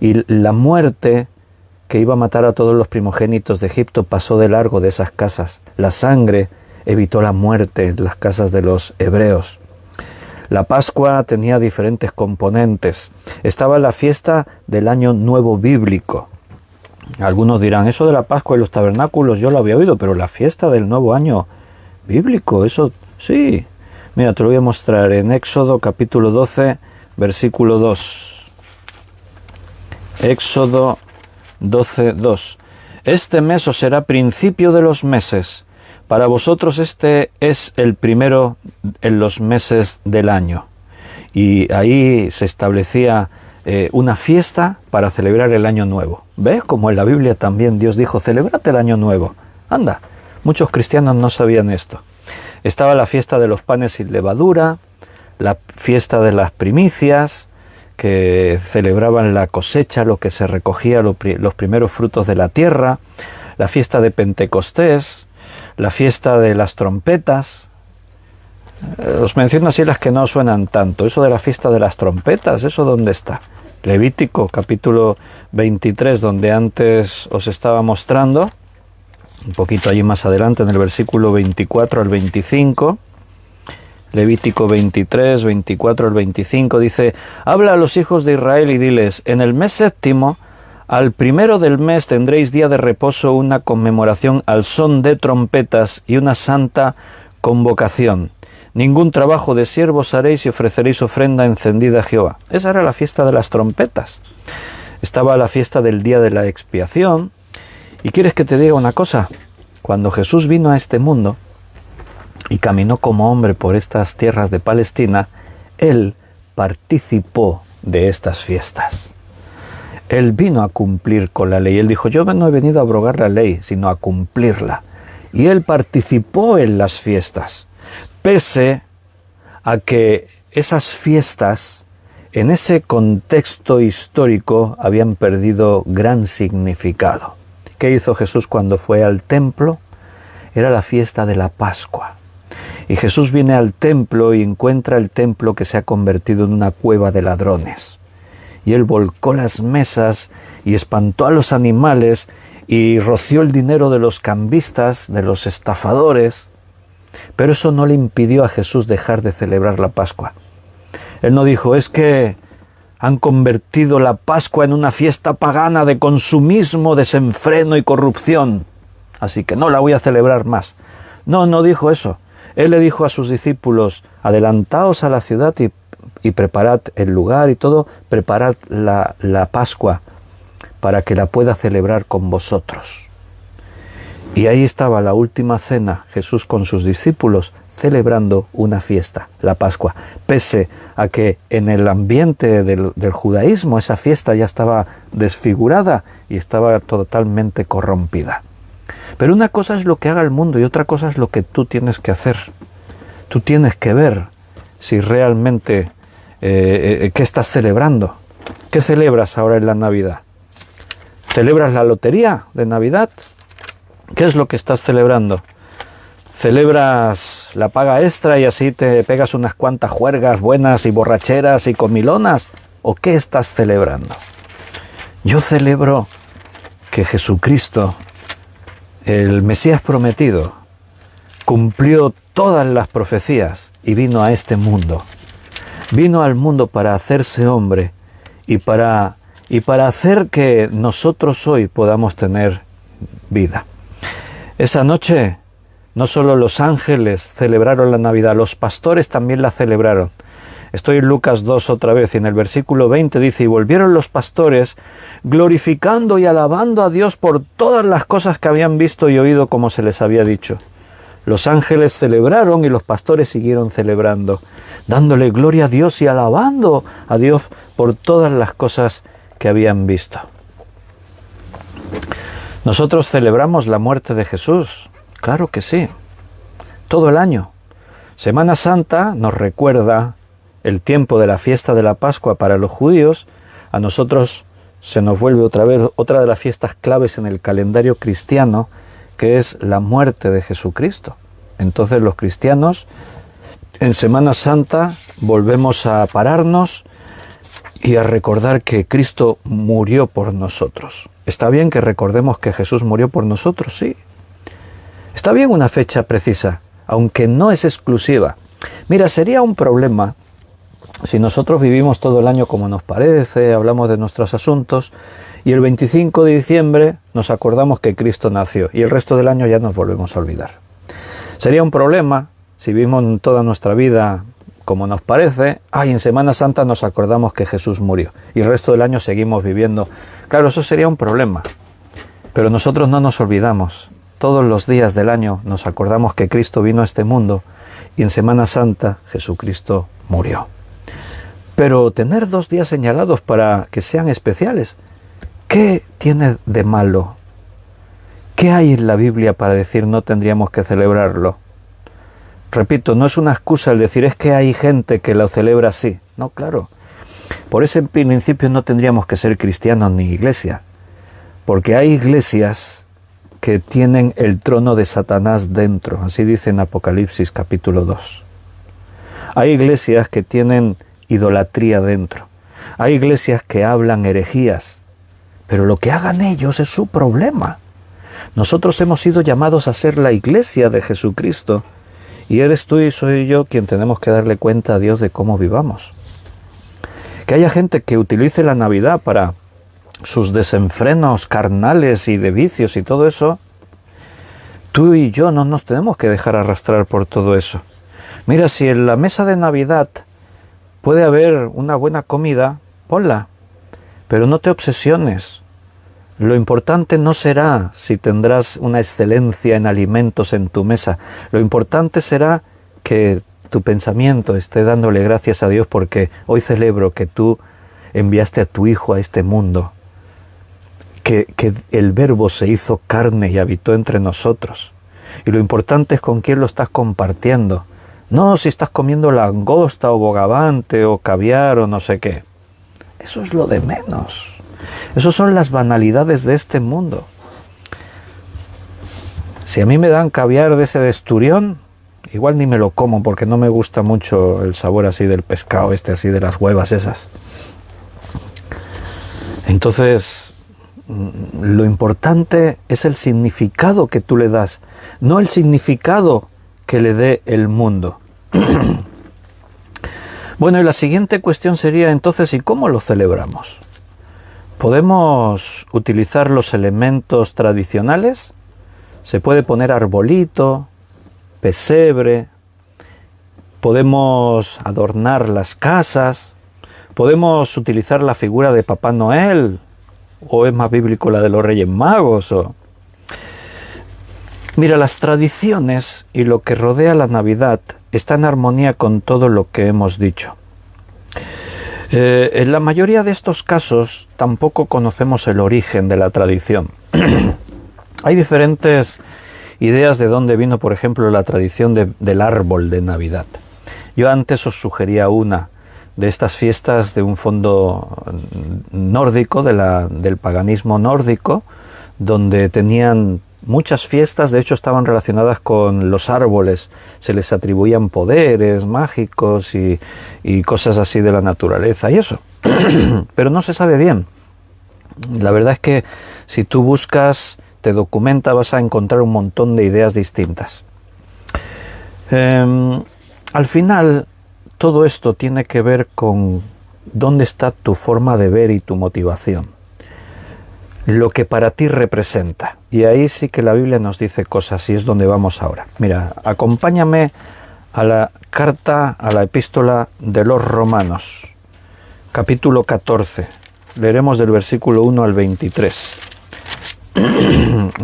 y la muerte que iba a matar a todos los primogénitos de Egipto pasó de largo de esas casas. La sangre evitó la muerte en las casas de los hebreos. La Pascua tenía diferentes componentes. Estaba la fiesta del Año Nuevo bíblico. Algunos dirán, eso de la Pascua y los tabernáculos yo lo había oído, pero la fiesta del Nuevo Año bíblico, eso sí. Mira, te lo voy a mostrar en Éxodo capítulo 12, versículo 2. Éxodo 12, 2. Este mes os será principio de los meses. Para vosotros este es el primero en los meses del año. Y ahí se establecía una fiesta para celebrar el Año Nuevo. ¿Ves? Como en la Biblia también Dios dijo, celebrate el Año Nuevo. Anda, muchos cristianos no sabían esto. Estaba la fiesta de los panes sin levadura, la fiesta de las primicias, que celebraban la cosecha, lo que se recogía, los primeros frutos de la tierra, la fiesta de Pentecostés, la fiesta de las trompetas. Os menciono así las que no suenan tanto. Eso de la fiesta de las trompetas, ¿eso dónde está? Levítico, capítulo 23, donde antes os estaba mostrando, un poquito allí más adelante, en el versículo 24 al 25, Levítico 23, 24 al 25, dice, habla a los hijos de Israel y diles, en el mes séptimo, al primero del mes tendréis día de reposo, una conmemoración al son de trompetas y una santa convocación. Ningún trabajo de siervos haréis y ofreceréis ofrenda encendida a Jehová. Esa era la fiesta de las trompetas. Estaba la fiesta del día de la expiación. ¿Y quieres que te diga una cosa? Cuando Jesús vino a este mundo y caminó como hombre por estas tierras de Palestina, Él participó de estas fiestas. Él vino a cumplir con la ley. Él dijo, yo no he venido a abrogar la ley, sino a cumplirla. Y Él participó en las fiestas. Pese a que esas fiestas, en ese contexto histórico, habían perdido gran significado. ¿Qué hizo Jesús cuando fue al templo? Era la fiesta de la Pascua. Y Jesús viene al templo y encuentra el templo que se ha convertido en una cueva de ladrones. Y Él volcó las mesas y espantó a los animales y roció el dinero de los cambistas, de los estafadores. Pero eso no le impidió a Jesús dejar de celebrar la Pascua. Él no dijo, es que han convertido la Pascua en una fiesta pagana de consumismo, desenfreno y corrupción, así que no la voy a celebrar más. No, no dijo eso. Él le dijo a sus discípulos, adelantaos a la ciudad y preparad el lugar y todo, preparad la Pascua para que la pueda celebrar con vosotros. Y ahí estaba la última cena, Jesús con sus discípulos, celebrando una fiesta, la Pascua. Pese a que en el ambiente del judaísmo esa fiesta ya estaba desfigurada y estaba totalmente corrompida. Pero una cosa es lo que haga el mundo y otra cosa es lo que tú tienes que hacer. Tú tienes que ver si realmente qué estás celebrando. ¿Qué celebras ahora en la Navidad? ¿Celebras la lotería de Navidad? ¿Qué es lo que estás celebrando? ¿Celebras la paga extra y así te pegas unas cuantas juergas buenas y borracheras y comilonas? ¿O qué estás celebrando? Yo celebro que Jesucristo, el Mesías prometido, cumplió todas las profecías y vino a este mundo. Vino al mundo para hacerse hombre y para hacer que nosotros hoy podamos tener vida. Esa noche No solo los ángeles celebraron la Navidad, los pastores también la celebraron. Estoy en Lucas 2 otra vez, y en el versículo 20 dice: y volvieron los pastores glorificando y alabando a Dios por todas las cosas que habían visto y oído, como se les había dicho. Los ángeles celebraron y los pastores siguieron celebrando, dándole gloria a Dios y alabando a Dios por todas las cosas que habían visto. Nosotros celebramos la muerte de Jesús, claro que sí, todo el año. Semana Santa nos recuerda el tiempo de la fiesta de la Pascua para los judíos. A nosotros se nos vuelve otra vez otra de las fiestas claves en el calendario cristiano, que es la muerte de Jesucristo. Entonces los cristianos en Semana Santa volvemos a pararnos y a recordar que Cristo murió por nosotros. Está bien que recordemos que Jesús murió por nosotros, sí. Está bien una fecha precisa, aunque no es exclusiva. Mira, sería un problema si nosotros vivimos todo el año como nos parece, hablamos de nuestros asuntos, y el 25 de diciembre nos acordamos que Cristo nació, y el resto del año ya nos volvemos a olvidar. Sería un problema si vivimos toda nuestra vida como nos parece, y en Semana Santa nos acordamos que Jesús murió, y el resto del año seguimos viviendo. Claro, eso sería un problema, pero nosotros no nos olvidamos. Todos los días del año nos acordamos que Cristo vino a este mundo, y en Semana Santa Jesucristo murió. Pero tener 2 días señalados para que sean especiales, ¿qué tiene de malo? ¿Qué hay en la Biblia para decir no tendríamos que celebrarlo? Repito, no es una excusa el decir es que hay gente que lo celebra así. No, claro. Por ese principio no tendríamos que ser cristianos ni iglesia, porque hay iglesias que tienen el trono de Satanás dentro, así dice en Apocalipsis capítulo 2. Hay iglesias que tienen idolatría dentro. Hay iglesias que hablan herejías, pero lo que hagan ellos es su problema. Nosotros hemos sido llamados a ser la iglesia de Jesucristo, y eres tú y soy yo quien tenemos que darle cuenta a Dios de cómo vivamos. Que haya gente que utilice la Navidad para sus desenfrenos carnales y de vicios y todo eso, tú y yo no nos tenemos que dejar arrastrar por todo eso. Mira, si en la mesa de Navidad puede haber una buena comida, ponla, pero no te obsesiones. Lo importante no será si tendrás una excelencia en alimentos en tu mesa. Lo importante será que tu pensamiento esté dándole gracias a Dios porque hoy celebro que tú enviaste a tu Hijo a este mundo, que el Verbo se hizo carne y habitó entre nosotros. Y lo importante es con quién lo estás compartiendo. No si estás comiendo langosta o bogavante o caviar o no sé qué. Eso es lo de menos. Esas son las banalidades de este mundo. Si a mí me dan caviar de ese de esturión, igual ni me lo como porque no me gusta mucho el sabor así del pescado así de las huevas esas. Entonces, lo importante es el significado que tú le das, no el significado que le dé el mundo. Bueno, y la siguiente cuestión sería entonces, ¿y cómo lo celebramos? ¿Podemos utilizar los elementos tradicionales? Se puede poner arbolito, pesebre, podemos adornar las casas, podemos utilizar la figura de Papá Noel, o es más bíblico la de los Reyes Magos. Mira, las tradiciones y lo que rodea la Navidad está en armonía con todo lo que hemos dicho. En la mayoría de estos casos tampoco conocemos el origen de la tradición. Hay diferentes ideas de dónde vino, por ejemplo, la tradición del árbol de Navidad. Yo antes os sugería una de estas fiestas de un fondo nórdico, del paganismo nórdico, donde tenían muchas fiestas, de hecho estaban relacionadas con los árboles, se les atribuían poderes mágicos y cosas así de la naturaleza y eso, pero no se sabe bien. La verdad es que si tú buscas, te documentas, vas a encontrar un montón de ideas distintas. Al final, todo esto tiene que ver con dónde está tu forma de ver y tu motivación. lo que para ti representa. Y ahí sí que la Biblia nos dice cosas y es donde vamos ahora. Mira, acompáñame a la carta, a la epístola de los Romanos, capítulo 14. Leeremos del versículo 1 al 23.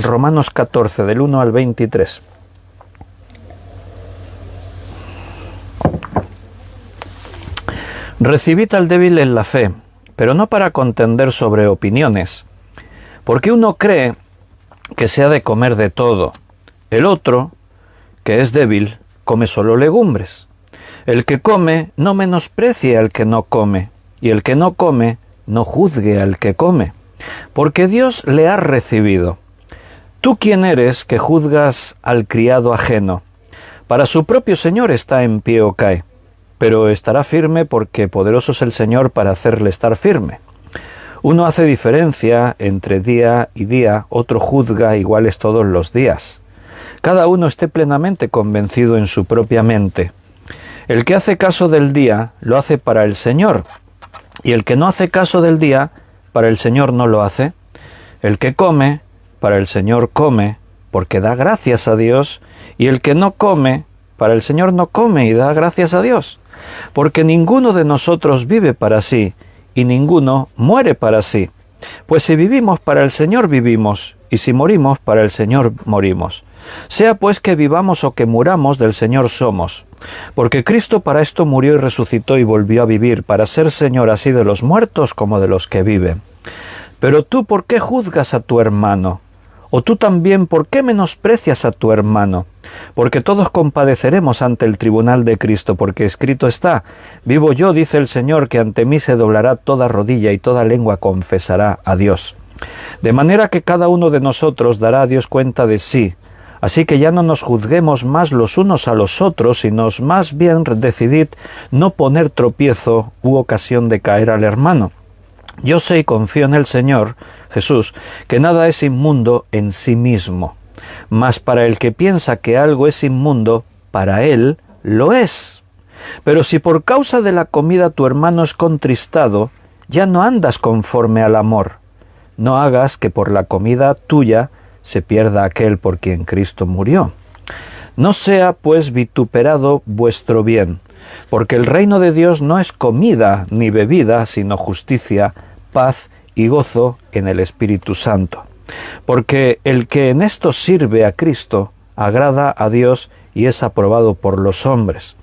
Romanos 14, del 1 al 23. Recibid al débil en la fe, pero no para contender sobre opiniones, porque uno cree que se ha de comer de todo, el otro, que es débil, come solo legumbres. El que come no menosprecie al que no come, y el que no come no juzgue al que come, porque Dios le ha recibido. ¿Tú quién eres que juzgas al criado ajeno? Para su propio Señor está en pie o cae, pero estará firme porque poderoso es el Señor para hacerle estar firme. Uno hace diferencia entre día y día, otro juzga iguales todos los días. Cada uno esté plenamente convencido en su propia mente. El que hace caso del día, lo hace para el Señor, y el que no hace caso del día, para el Señor no lo hace. El que come, para el Señor come, porque da gracias a Dios, y el que no come, para el Señor no come y da gracias a Dios. Porque ninguno de nosotros vive para sí, y ninguno muere para sí. Pues si vivimos, para el Señor vivimos, y si morimos, para el Señor morimos. Sea pues que vivamos o que muramos, del Señor somos. Porque Cristo para esto murió y resucitó y volvió a vivir, para ser Señor así de los muertos como de los que viven. Pero tú, ¿por qué juzgas a tu hermano? ¿O tú también por qué menosprecias a tu hermano? Porque todos compadeceremos ante el tribunal de Cristo, porque escrito está: vivo yo, dice el Señor, que ante mí se doblará toda rodilla y toda lengua confesará a Dios. De manera que cada uno de nosotros dará a Dios cuenta de sí. Así que ya no nos juzguemos más los unos a los otros, sino más bien decidid no poner tropiezo u ocasión de caer al hermano. Yo sé y confío en el Señor Jesús, que nada es inmundo en sí mismo, mas para el que piensa que algo es inmundo, para él lo es. Pero si por causa de la comida tu hermano es contristado, ya no andas conforme al amor. No hagas que por la comida tuya se pierda aquel por quien Cristo murió. No sea pues vituperado vuestro bien, porque el reino de Dios no es comida ni bebida, sino justicia, paz y gozo en el Espíritu Santo. Porque el que en esto sirve a Cristo, agrada a Dios y es aprobado por los hombres.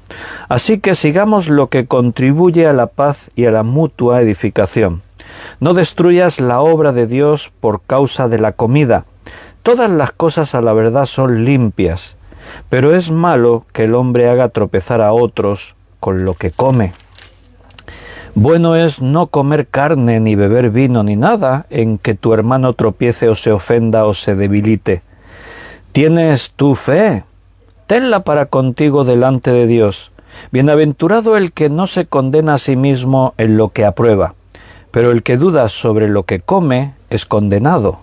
Así que sigamos lo que contribuye a la paz y a la mutua edificación. No destruyas la obra de Dios por causa de la comida. Todas las cosas a la verdad son limpias, pero es malo que el hombre haga tropezar a otros con lo que come. Bueno es no comer carne, ni beber vino, ni nada en que tu hermano tropiece o se ofenda o se debilite. ¿Tienes tu fe? Tenla para contigo delante de Dios. Bienaventurado el que no se condena a sí mismo en lo que aprueba, pero el que duda sobre lo que come es condenado,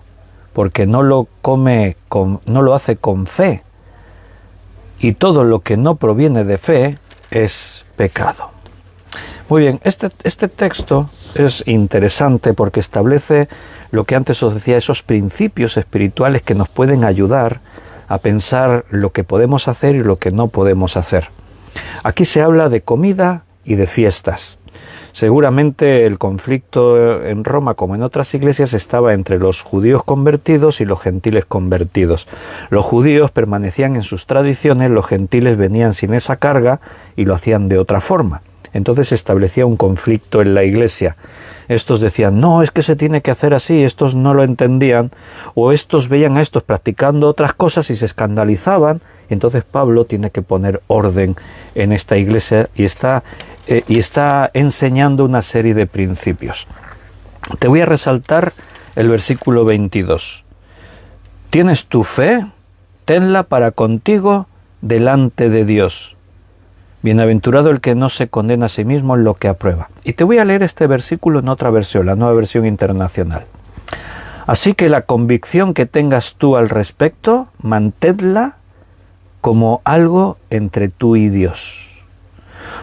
porque no lo hace con fe, y todo lo que no proviene de fe es pecado. Muy bien, este texto es interesante porque establece lo que antes os decía, esos principios espirituales que nos pueden ayudar a pensar lo que podemos hacer y lo que no podemos hacer. Aquí se habla de comida y de fiestas. Seguramente el conflicto en Roma, como en otras iglesias, estaba entre los judíos convertidos y los gentiles convertidos. Los judíos permanecían en sus tradiciones, los gentiles venían sin esa carga y lo hacían de otra forma. Entonces se establecía un conflicto en la iglesia. Estos decían, no, es que se tiene que hacer así, estos no lo entendían, o estos veían a estos practicando otras cosas y se escandalizaban. Y entonces Pablo tiene que poner orden en esta iglesia y está enseñando una serie de principios. Te voy a resaltar el versículo 22. ¿Tienes tu fe? Tenla para contigo delante de Dios. Bienaventurado el que no se condena a sí mismo en lo que aprueba. Y te voy a leer este versículo en otra versión, la Nueva Versión Internacional. Así que la convicción que tengas tú al respecto, manténla como algo entre tú y Dios.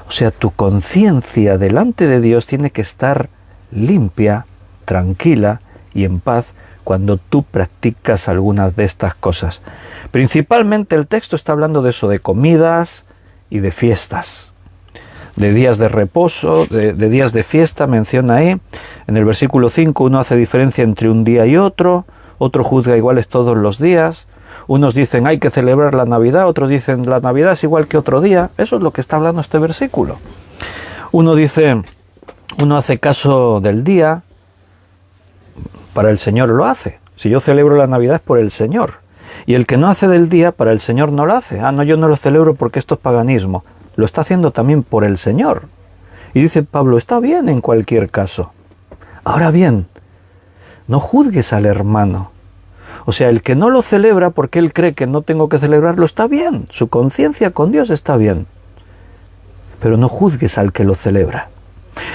O sea, tu conciencia delante de Dios tiene que estar limpia, tranquila y en paz cuando tú practicas algunas de estas cosas. Principalmente el texto está hablando de eso, de comidas y de fiestas, de días de reposo, de días de fiesta, menciona ahí. En el versículo 5 uno hace diferencia entre un día y otro juzga iguales todos los días. Unos dicen hay que celebrar la Navidad, otros dicen la Navidad es igual que otro día. Eso es lo que está hablando este versículo. Uno dice, uno hace caso del día, para el Señor lo hace. Si yo celebro la Navidad es por el Señor. Y el que no hace del día, para el Señor no lo hace. No, yo no lo celebro porque esto es paganismo. Lo está haciendo también por el Señor. Y dice Pablo, está bien en cualquier caso. Ahora bien, no juzgues al hermano. O sea, el que no lo celebra porque él cree que no tengo que celebrarlo, está bien. Su conciencia con Dios está bien. Pero no juzgues al que lo celebra.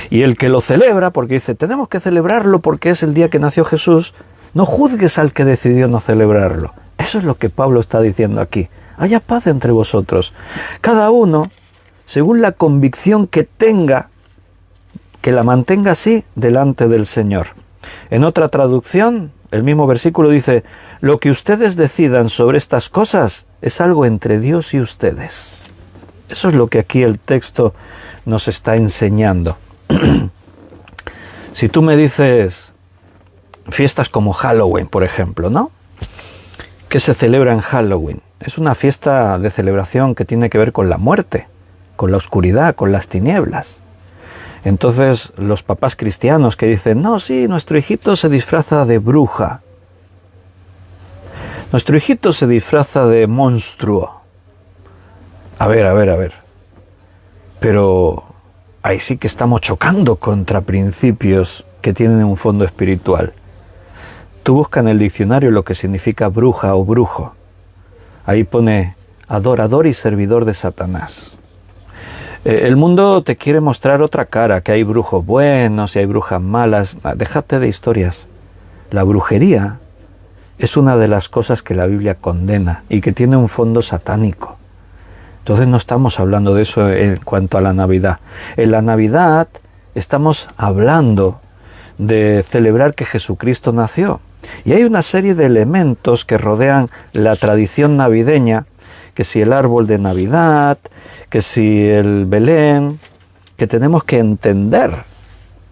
Y el que lo celebra porque dice, tenemos que celebrarlo porque es el día que nació Jesús, no juzgues al que decidió no celebrarlo. Eso es lo que Pablo está diciendo aquí. Haya paz entre vosotros. Cada uno, según la convicción que tenga, que la mantenga así delante del Señor. En otra traducción, el mismo versículo dice, lo que ustedes decidan sobre estas cosas es algo entre Dios y ustedes. Eso es lo que aquí el texto nos está enseñando. Si tú me dices fiestas como Halloween, por ejemplo, ¿no? ¿Qué se celebra en Halloween? Es una fiesta de celebración que tiene que ver con la muerte, con la oscuridad, con las tinieblas. Entonces los papás cristianos que dicen, no, sí, nuestro hijito se disfraza de bruja. Nuestro hijito se disfraza de monstruo. A ver. Pero ahí sí que estamos chocando contra principios que tienen un fondo espiritual. Tú busca en el diccionario lo que significa bruja o brujo. Ahí pone adorador y servidor de Satanás. El mundo te quiere mostrar otra cara, que hay brujos buenos y hay brujas malas. Déjate de historias. La brujería es una de las cosas que la Biblia condena y que tiene un fondo satánico. Entonces no estamos hablando de eso en cuanto a la Navidad. En la Navidad estamos hablando de celebrar que Jesucristo nació. Y hay una serie de elementos que rodean la tradición navideña, que si el árbol de Navidad, que si el Belén, que tenemos que entender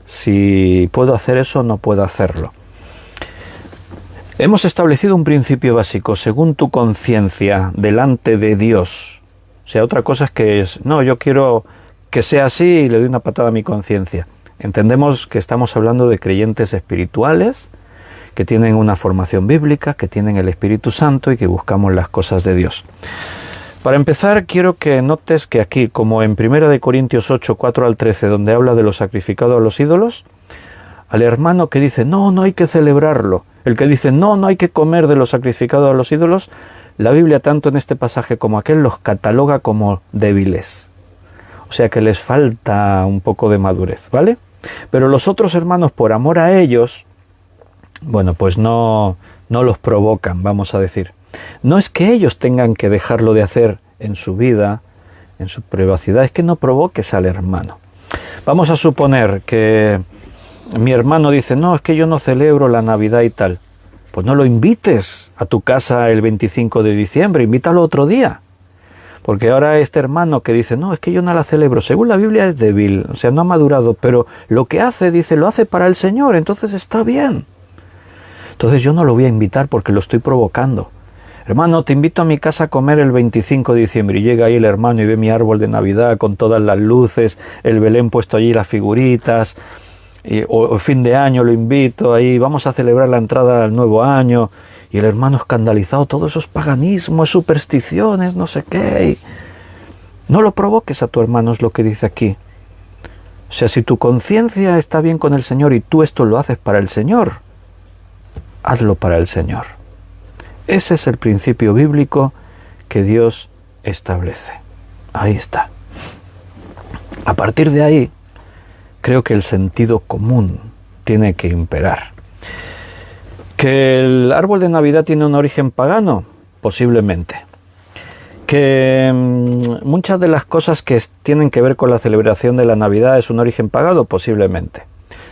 si puedo hacer eso o no puedo hacerlo. Hemos establecido un principio básico, según tu conciencia, delante de Dios. O sea, otra cosa es que no, yo quiero que sea así y le doy una patada a mi conciencia. Entendemos que estamos hablando de creyentes espirituales, que tienen una formación bíblica, que tienen el Espíritu Santo y que buscamos las cosas de Dios. Para empezar, quiero que notes que aquí, como en 1 Corintios 8, 4 al 13, donde habla de lo sacrificado a los ídolos, al hermano que dice, no hay que celebrarlo, el que dice, no hay que comer de lo sacrificado a los ídolos, la Biblia, tanto en este pasaje como aquel, los cataloga como débiles. O sea que les falta un poco de madurez, ¿vale? Pero los otros hermanos, por amor a ellos, bueno, pues no los provocan, vamos a decir. No es que ellos tengan que dejarlo de hacer en su vida, en su privacidad, es que no provoques al hermano. Vamos a suponer que mi hermano dice, no, es que yo no celebro la Navidad y tal. Pues no lo invites a tu casa el 25 de diciembre, invítalo otro día. Porque ahora este hermano que dice, no, es que yo no la celebro, según la Biblia es débil, o sea, no ha madurado, pero lo que hace, dice, lo hace para el Señor, entonces está bien. Entonces yo no lo voy a invitar porque lo estoy provocando. Hermano, te invito a mi casa a comer el 25 de diciembre. Y llega ahí el hermano y ve mi árbol de Navidad con todas las luces, el Belén puesto allí, las figuritas, o fin de año lo invito ahí, vamos a celebrar la entrada al nuevo año. Y el hermano escandalizado, todos esos paganismos, supersticiones, no sé qué. No lo provoques a tu hermano, es lo que dice aquí. O sea, si tu conciencia está bien con el Señor y tú esto lo haces para el Señor, hazlo para el Señor. Ese es el principio bíblico que Dios establece. Ahí está. A partir de ahí, creo que el sentido común tiene que imperar. ¿Que el árbol de Navidad tiene un origen pagano? Posiblemente. ¿Que muchas de las cosas que tienen que ver con la celebración de la Navidad es un origen pagano? Posiblemente.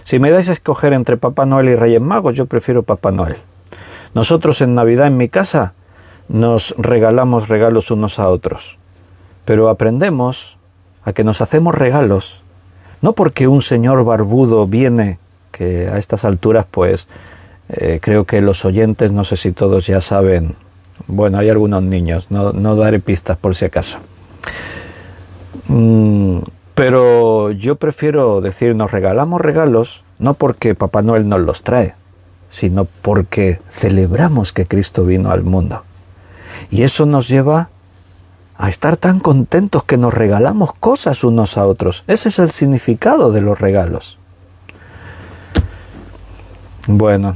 Si me dais a escoger entre Papá Noel y Reyes Magos, yo prefiero Papá Noel. Nosotros en Navidad en mi casa nos regalamos regalos unos a otros, pero aprendemos a que nos hacemos regalos, no porque un señor barbudo viene, que a estas alturas pues creo que los oyentes, no sé si todos ya saben, bueno, hay algunos niños, no daré pistas por si acaso. Pero yo prefiero decir, nos regalamos regalos, no porque Papá Noel nos los trae, sino porque celebramos que Cristo vino al mundo. Y eso nos lleva a estar tan contentos que nos regalamos cosas unos a otros. Ese es el significado de los regalos. Bueno,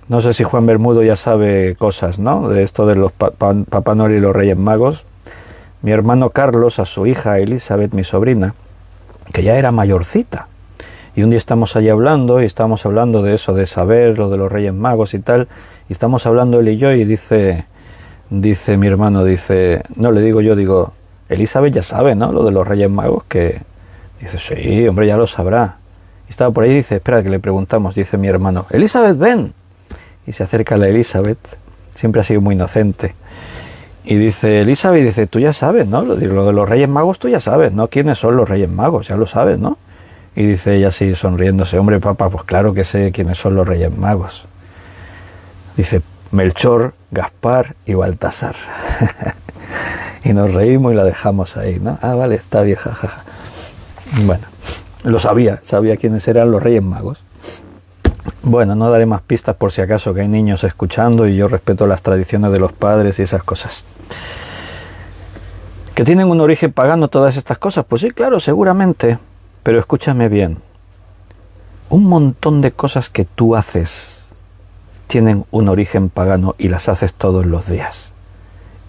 no sé si Juan Bermudo ya sabe cosas, ¿no? De esto de los Papá Noel y los Reyes Magos. Mi hermano Carlos, a su hija Elizabeth, mi sobrina, que ya era mayorcita. Y un día estamos allí hablando, y estamos hablando de eso, de saber lo de los Reyes Magos y tal. Y estamos hablando él y yo, y dice mi hermano, no, le digo yo, Elizabeth ya sabe, ¿no? Lo de los Reyes Magos, que... Dice, sí, hombre, ya lo sabrá. Y estaba por ahí, dice, espera, que le preguntamos, dice mi hermano, Elizabeth, ven. Y se acerca a la Elizabeth, siempre ha sido muy inocente. Y dice, Elizabeth, dice, tú ya sabes, ¿no? Lo de los Reyes Magos tú ya sabes, ¿no? ¿Quiénes son los Reyes Magos? Ya lo sabes, ¿no? Y dice ella así, sonriéndose, hombre, papá, pues claro que sé quiénes son los Reyes Magos. Dice, Melchor, Gaspar y Baltasar. Y nos reímos y la dejamos ahí, ¿no? Ah, vale, está bien, jajaja. Bueno, lo sabía quiénes eran los Reyes Magos. Bueno, no daré más pistas por si acaso, que hay niños escuchando y yo respeto las tradiciones de los padres y esas cosas. ¿Que tienen un origen pagano todas estas cosas? Pues sí, claro, seguramente. Pero escúchame bien. Un montón de cosas que tú haces tienen un origen pagano y las haces todos los días.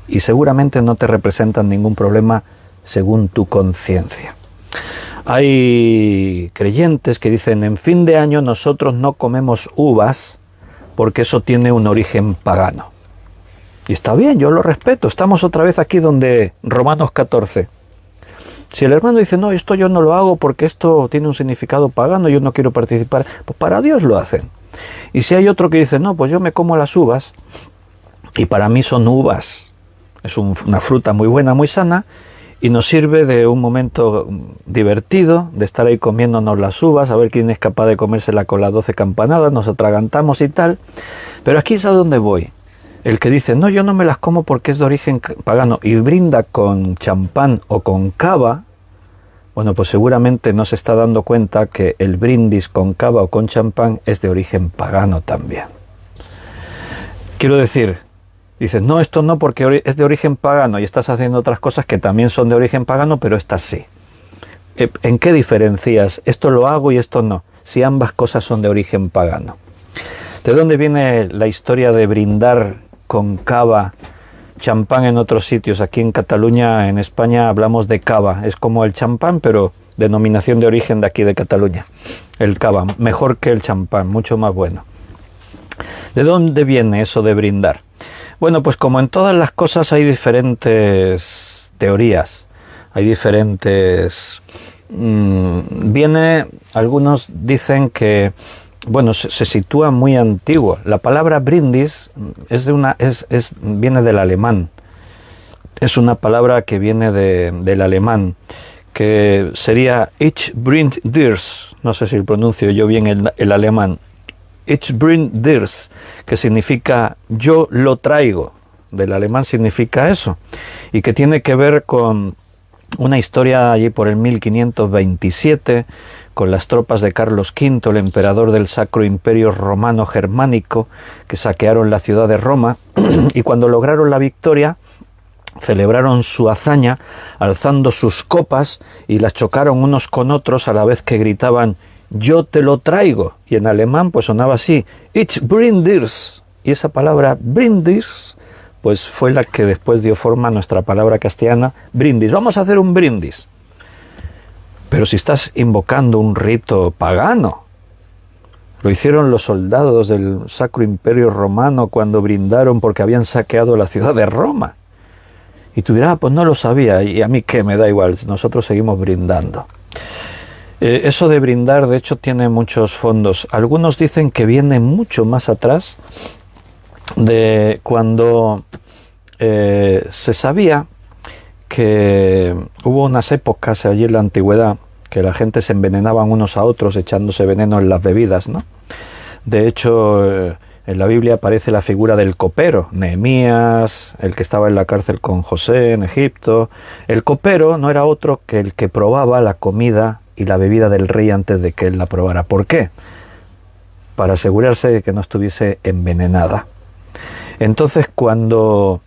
Y seguramente no te representan ningún problema según tu conciencia. Hay creyentes que dicen, en fin de año nosotros no comemos uvas porque eso tiene un origen pagano. Y está bien, yo lo respeto. Estamos otra vez aquí donde Romanos 14. Si el hermano dice, no, esto yo no lo hago porque esto tiene un significado pagano, yo no quiero participar, pues para Dios lo hacen. Y si hay otro que dice, no, pues yo me como las uvas y para mí son uvas. Es una fruta muy buena, muy sana, y nos sirve de un momento divertido, de estar ahí comiéndonos las uvas, a ver quién es capaz de comérsela con las 12 campanadas, nos atragantamos y tal. Pero aquí es a donde voy. El que dice, no, yo no me las como porque es de origen pagano y brinda con champán o con cava, bueno, pues seguramente no se está dando cuenta que el brindis con cava o con champán es de origen pagano también. Quiero decir, dices, no, esto no porque es de origen pagano y estás haciendo otras cosas que también son de origen pagano, pero estas sí. ¿En qué diferencias? Esto lo hago y esto no, si ambas cosas son de origen pagano. ¿De dónde viene la historia de brindar con cava, champán en otros sitios? Aquí en Cataluña, en España, hablamos de cava. Es como el champán, pero denominación de origen de aquí de Cataluña. El cava, mejor que el champán, mucho más bueno. ¿De dónde viene eso de brindar? Bueno, pues como en todas las cosas hay diferentes teorías, hay diferentes... algunos dicen que, bueno, se sitúa muy antiguo. La palabra brindis viene del alemán. Es una palabra que viene del alemán, que sería Ich bring dirs, no sé si pronuncio yo bien el alemán. Ich bring dirs, que significa yo lo traigo. Del alemán significa eso. Y que tiene que ver con una historia allí por el 1527, con las tropas de Carlos V, el emperador del Sacro Imperio Romano Germánico, que saquearon la ciudad de Roma, y cuando lograron la victoria, celebraron su hazaña alzando sus copas y las chocaron unos con otros a la vez que gritaban yo te lo traigo, y en alemán pues sonaba así, Ich bring dirs, y esa palabra brindis pues fue la que después dio forma a nuestra palabra castellana brindis. Vamos a hacer un brindis. Pero si estás invocando un rito pagano, lo hicieron los soldados del Sacro Imperio Romano cuando brindaron porque habían saqueado la ciudad de Roma. Y tú dirás, pues no lo sabía, y a mí qué, me da igual, nosotros seguimos brindando. Eso de brindar, de hecho, tiene muchos fondos. Algunos dicen que viene mucho más atrás, de cuando se sabía que hubo unas épocas allí en la antigüedad que la gente se envenenaban unos a otros echándose veneno en las bebidas, ¿no? De hecho, en la Biblia aparece la figura del copero, Nehemías, el que estaba en la cárcel con José en Egipto. El copero no era otro que el que probaba la comida y la bebida del rey antes de que él la probara. ¿Por qué? Para asegurarse de que no estuviese envenenada. Entonces, cuando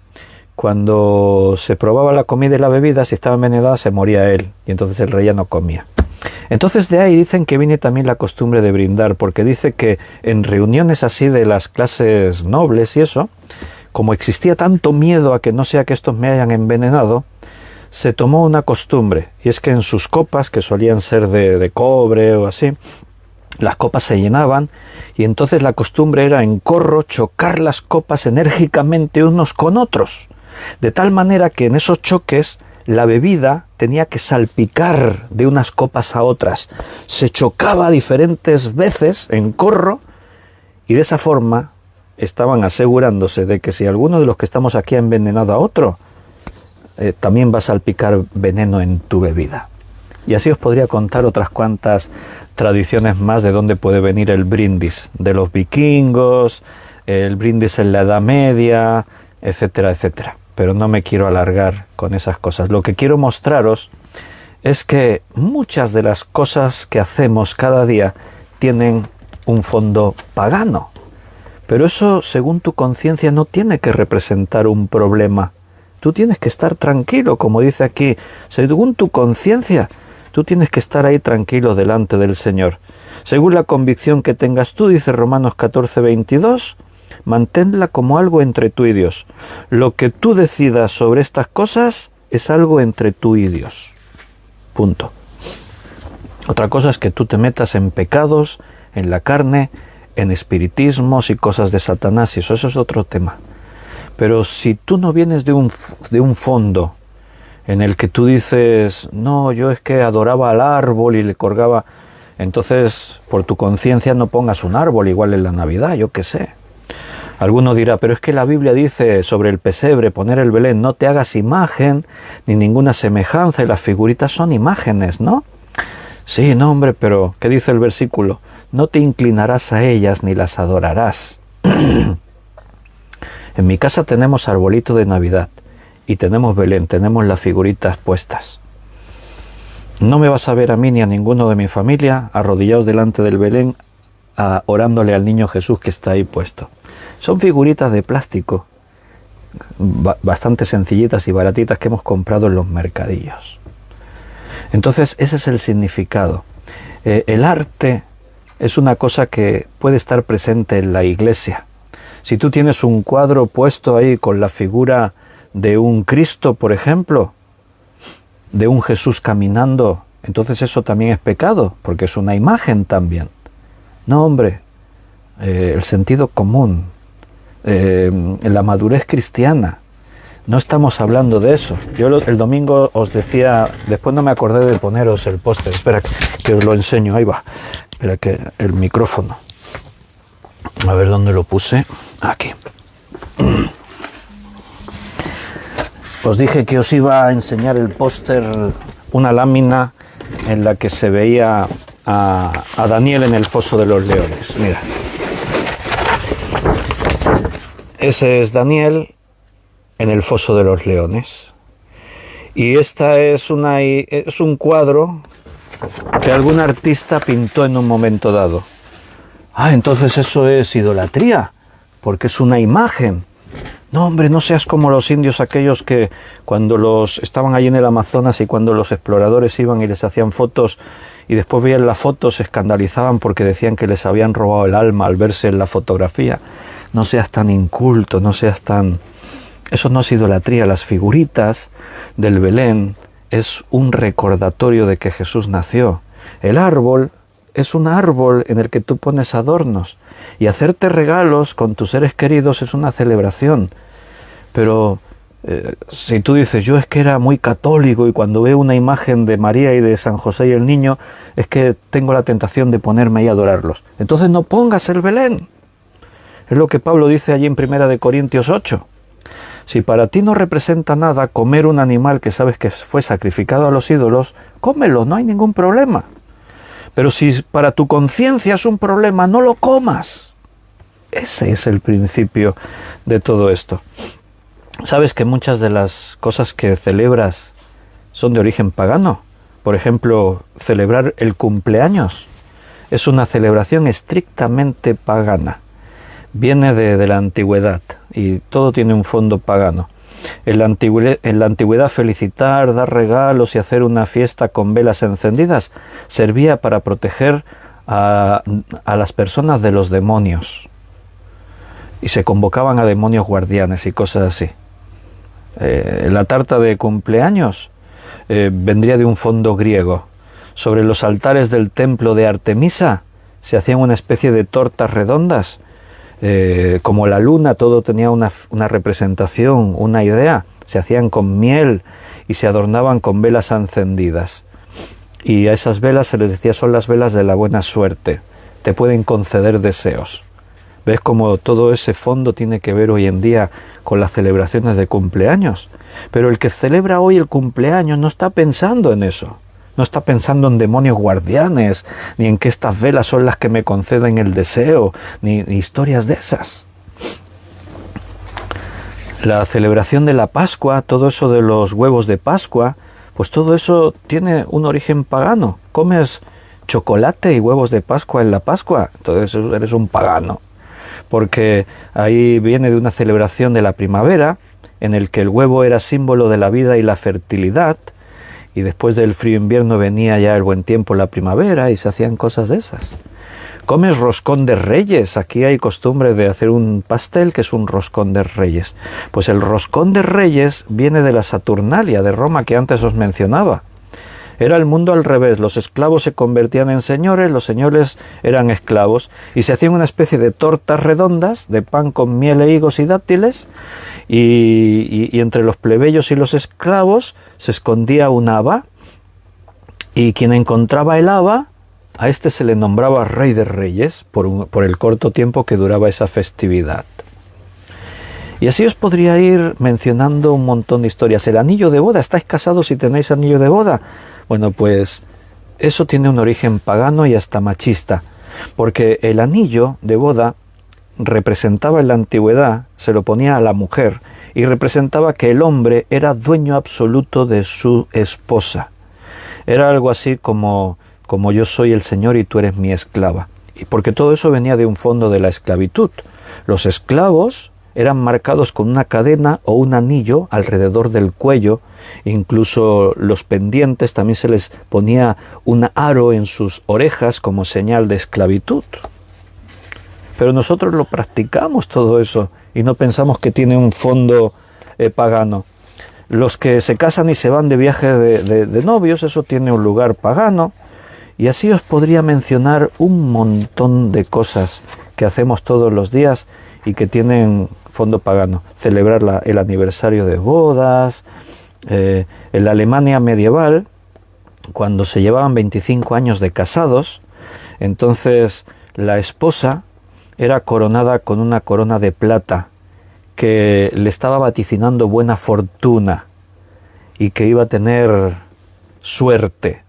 se probaba la comida y la bebida, si estaba envenenada, se moría él, y entonces el rey ya no comía. Entonces de ahí dicen que viene también la costumbre de brindar, porque dice que en reuniones así de las clases nobles y eso, como existía tanto miedo a que no sea que estos me hayan envenenado, se tomó una costumbre, y es que en sus copas, que solían ser de cobre o así, las copas se llenaban, y entonces la costumbre era en corro chocar las copas enérgicamente unos con otros, de tal manera que en esos choques la bebida tenía que salpicar de unas copas a otras. Se chocaba diferentes veces en corro, y de esa forma estaban asegurándose de que si alguno de los que estamos aquí ha envenenado a otro, también va a salpicar veneno en tu bebida. Y así os podría contar otras cuantas tradiciones más de dónde puede venir el brindis, de los vikingos, el brindis en la Edad Media, etcétera, etcétera. Pero no me quiero alargar con esas cosas. Lo que quiero mostraros es que muchas de las cosas que hacemos cada día tienen un fondo pagano. Pero eso, según tu conciencia, no tiene que representar un problema. Tú tienes que estar tranquilo, como dice aquí. Según tu conciencia, tú tienes que estar ahí tranquilo delante del Señor. Según la convicción que tengas tú, dice Romanos 14:22, manténla como algo entre tú y Dios. Lo que tú decidas sobre estas cosas es algo entre tú y Dios. Punto. Otra cosa es que tú te metas en pecados, en la carne, en espiritismos y cosas de Satanás, y eso es otro tema. Pero si tú no vienes de un fondo en el que tú dices, no, yo es que adoraba al árbol y le colgaba, entonces por tu conciencia no pongas un árbol igual en la Navidad, yo qué sé. Alguno dirá, pero es que la Biblia dice sobre el pesebre, poner el Belén, no te hagas imagen ni ninguna semejanza, y las figuritas son imágenes, ¿no? Sí, no, hombre, pero ¿qué dice el versículo? No te inclinarás a ellas ni las adorarás. En mi casa tenemos arbolito de Navidad y tenemos Belén, tenemos las figuritas puestas. No me vas a ver a mí ni a ninguno de mi familia arrodillados delante del Belén orándole al niño Jesús que está ahí puesto. Son figuritas de plástico, bastante sencillitas y baratitas que hemos comprado en los mercadillos. Entonces ese es el significado. El arte es una cosa que puede estar presente en la iglesia. Si tú tienes un cuadro puesto ahí con la figura de un Cristo, por ejemplo, de un Jesús caminando, entonces eso también es pecado, porque es una imagen también. No, hombre, el sentido común, la madurez cristiana, no estamos hablando de eso. Yo el domingo os decía, después no me acordé de poneros el póster, espera que os lo enseño, ahí va, espera que el micrófono, a ver dónde lo puse, aquí. Os dije que os iba a enseñar el póster, una lámina en la que se veía a Daniel en el foso de los leones. Mira, ese es Daniel en el foso de los leones, y esta es un cuadro que algún artista pintó en un momento dado. Entonces eso es idolatría, porque es una imagen. No, hombre, no seas como los indios aquellos que cuando estaban allí en el Amazonas y cuando los exploradores iban y les hacían fotos y después veían la foto, se escandalizaban porque decían que les habían robado el alma al verse en la fotografía. No seas tan inculto, no seas tan... Eso no es idolatría. Las figuritas del Belén es un recordatorio de que Jesús nació. El árbol es un árbol en el que tú pones adornos, y hacerte regalos con tus seres queridos es una celebración. Pero si tú dices, yo es que era muy católico y cuando veo una imagen de María y de San José y el niño, es que tengo la tentación de ponerme ahí a adorarlos, entonces no pongas el Belén. Es lo que Pablo dice allí en 1 Corintios 8. Si para ti no representa nada comer un animal que sabes que fue sacrificado a los ídolos, cómelo, no hay ningún problema. Pero si para tu conciencia es un problema, no lo comas. Ese es el principio de todo esto. ¿Sabes que muchas de las cosas que celebras son de origen pagano? Por ejemplo, celebrar el cumpleaños es una celebración estrictamente pagana. Viene de la antigüedad y todo tiene un fondo pagano. En la antigüedad felicitar, dar regalos y hacer una fiesta con velas encendidas servía para proteger a las personas de los demonios. Y se convocaban a demonios guardianes y cosas así. La tarta de cumpleaños vendría de un fondo griego. Sobre los altares del templo de Artemisa se hacían una especie de tortas redondas. Como la luna, todo tenía una representación, una idea. Se hacían con miel y se adornaban con velas encendidas. Y a esas velas se les decía son las velas de la buena suerte. Te pueden conceder deseos. ¿Ves cómo todo ese fondo tiene que ver hoy en día con las celebraciones de cumpleaños? Pero el que celebra hoy el cumpleaños no está pensando en eso. No está pensando en demonios guardianes, ni en que estas velas son las que me conceden el deseo, ni historias de esas. La celebración de la Pascua, todo eso de los huevos de Pascua, pues todo eso tiene un origen pagano. Comes chocolate y huevos de Pascua en la Pascua, entonces eres un pagano. Porque ahí viene de una celebración de la primavera, en el que el huevo era símbolo de la vida y la fertilidad, y después del frío invierno venía ya el buen tiempo, la primavera, y se hacían cosas de esas. Comes roscón de reyes. Aquí hay costumbre de hacer un pastel que es un roscón de reyes. Pues el roscón de reyes viene de la Saturnalia de Roma que antes os mencionaba. Era el mundo al revés. Los esclavos se convertían en señores, los señores eran esclavos, y se hacían una especie de tortas redondas de pan con miel e higos y dátiles, y entre los plebeyos y los esclavos se escondía un haba, y quien encontraba el haba, a este se le nombraba rey de reyes por el corto tiempo que duraba esa festividad. Y así os podría ir mencionando un montón de historias. El anillo de boda, ¿estáis casados y tenéis anillo de boda? Bueno, pues eso tiene un origen pagano y hasta machista, porque el anillo de boda representaba en la antigüedad, se lo ponía a la mujer, y representaba que el hombre era dueño absoluto de su esposa. Era algo así como yo soy el Señor y tú eres mi esclava. Y porque todo eso venía de un fondo de la esclavitud. Los esclavos eran marcados con una cadena o un anillo alrededor del cuello, incluso los pendientes también se les ponía un aro en sus orejas como señal de esclavitud. Pero nosotros lo practicamos todo eso y no pensamos que tiene un fondo pagano. Los que se casan y se van de viaje de novios, eso tiene un lugar pagano. Y así os podría mencionar un montón de cosas que hacemos todos los días y que tienen fondo pagano. Celebrar el aniversario de bodas. En la Alemania medieval, cuando se llevaban 25 años de casados, entonces la esposa era coronada con una corona de plata que le estaba vaticinando buena fortuna y que iba a tener suerte.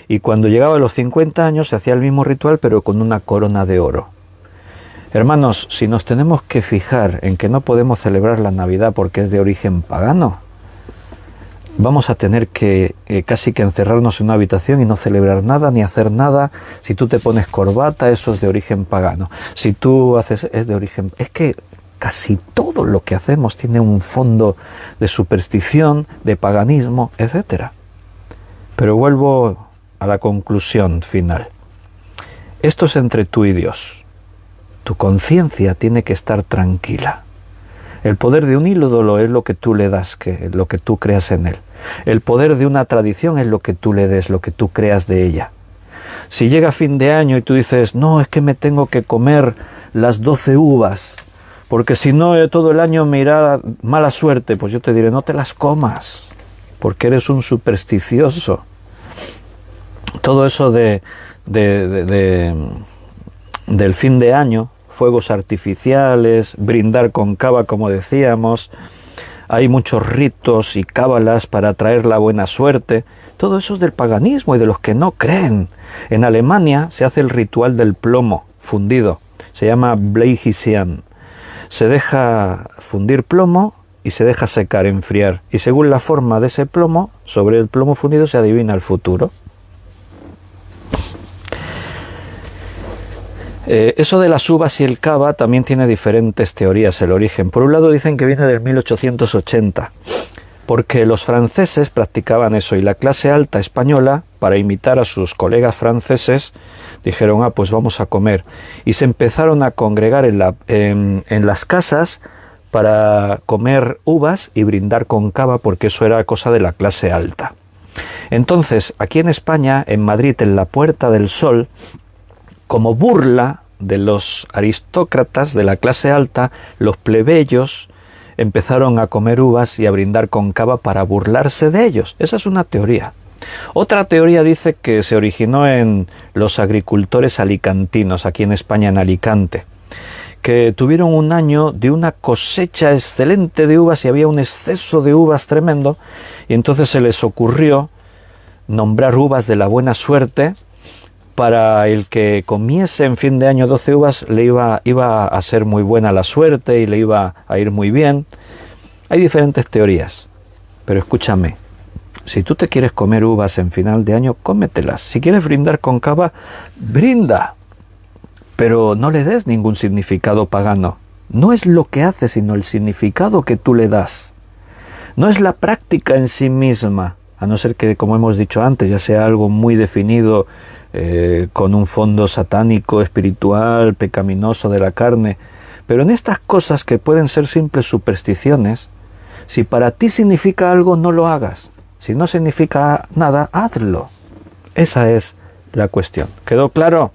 Y cuando llegaba a los 50 años se hacía el mismo ritual, pero con una corona de oro. Hermanos, si nos tenemos que fijar en que no podemos celebrar la Navidad porque es de origen pagano, vamos a tener que casi que encerrarnos en una habitación y no celebrar nada ni hacer nada. Si tú te pones corbata, eso es de origen pagano. Si tú haces, es de origen... Es que casi todo lo que hacemos tiene un fondo de superstición, de paganismo, etc. Pero vuelvo a la conclusión final. Esto es entre tú y Dios. Tu conciencia tiene que estar tranquila. El poder de un ídolo es lo que tú le das, lo que tú creas en él. El poder de una tradición es lo que tú le des, lo que tú creas de ella. Si llega fin de año y tú dices, no, es que me tengo que comer las 12 uvas, porque si no todo el año me irá mala suerte, pues yo te diré, no te las comas, porque eres un supersticioso. Todo eso del fin de año, fuegos artificiales, brindar con cava, como decíamos. Hay muchos ritos y cábalas para traer la buena suerte. Todo eso es del paganismo y de los que no creen. En Alemania se hace el ritual del plomo fundido. Se llama Bleichisian. Se deja fundir plomo y se deja secar, enfriar. Y según la forma de ese plomo, sobre el plomo fundido se adivina el futuro. Eso de las uvas y el cava también tiene diferentes teorías, el origen. Por un lado dicen que viene del 1880, porque los franceses practicaban eso y la clase alta española, para imitar a sus colegas franceses, dijeron, pues vamos a comer. Y se empezaron a congregar en las casas para comer uvas y brindar con cava, porque eso era cosa de la clase alta. Entonces, aquí en España, en Madrid, en la Puerta del Sol, como burla de los aristócratas de la clase alta, los plebeyos empezaron a comer uvas y a brindar con cava para burlarse de ellos. Esa es una teoría. Otra teoría dice que se originó en los agricultores alicantinos, aquí en España, en Alicante, que tuvieron un año de una cosecha excelente de uvas y había un exceso de uvas tremendo, y entonces se les ocurrió nombrar uvas de la buena suerte. Para el que comiese en fin de año 12 uvas, le iba a ser muy buena la suerte y le iba a ir muy bien. Hay diferentes teorías, pero escúchame, si tú te quieres comer uvas en final de año, cómetelas. Si quieres brindar con cava, brinda, pero no le des ningún significado pagano. No es lo que hace, sino el significado que tú le das. No es la práctica en sí misma, a no ser que, como hemos dicho antes, ya sea algo muy definido, con un fondo satánico, espiritual, pecaminoso de la carne. Pero en estas cosas que pueden ser simples supersticiones, si para ti significa algo, no lo hagas. Si no significa nada, hazlo. Esa es la cuestión. ¿Quedó claro?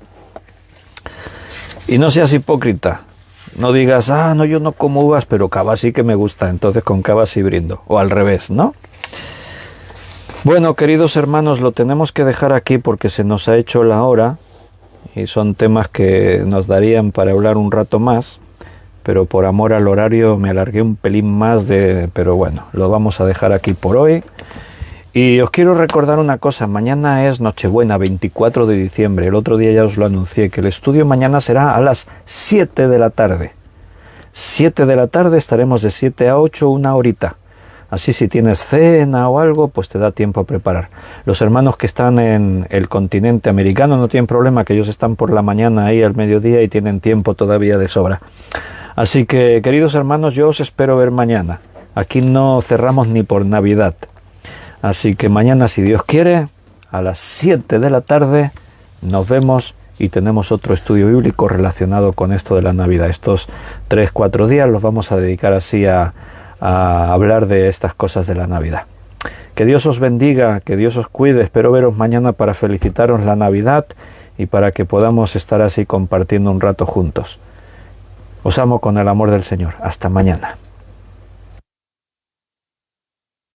Y no seas hipócrita. No digas, no, yo no como uvas, pero cava sí que me gusta, entonces con cava sí brindo. O al revés, ¿no? Bueno, queridos hermanos, lo tenemos que dejar aquí porque se nos ha hecho la hora y son temas que nos darían para hablar un rato más, pero por amor al horario me alargué un pelín más, pero bueno, lo vamos a dejar aquí por hoy. Y os quiero recordar una cosa, mañana es Nochebuena, 24 de diciembre, el otro día ya os lo anuncié, que el estudio mañana será a las 7 de la tarde. 7 de la tarde, estaremos de 7 a 8, una horita. Así si tienes cena o algo, pues te da tiempo a preparar. Los hermanos que están en el continente americano no tienen problema, que ellos están por la mañana ahí al mediodía y tienen tiempo todavía de sobra. Así que, queridos hermanos, yo os espero ver mañana. Aquí no cerramos ni por Navidad. Así que mañana, si Dios quiere, a las 7 de la tarde nos vemos y tenemos otro estudio bíblico relacionado con esto de la Navidad. Estos 3-4 días los vamos a dedicar así a hablar de estas cosas de la Navidad. Que Dios os bendiga, que Dios os cuide. Espero veros mañana para felicitaros la Navidad y para que podamos estar así compartiendo un rato juntos. Os amo con el amor del Señor. Hasta mañana.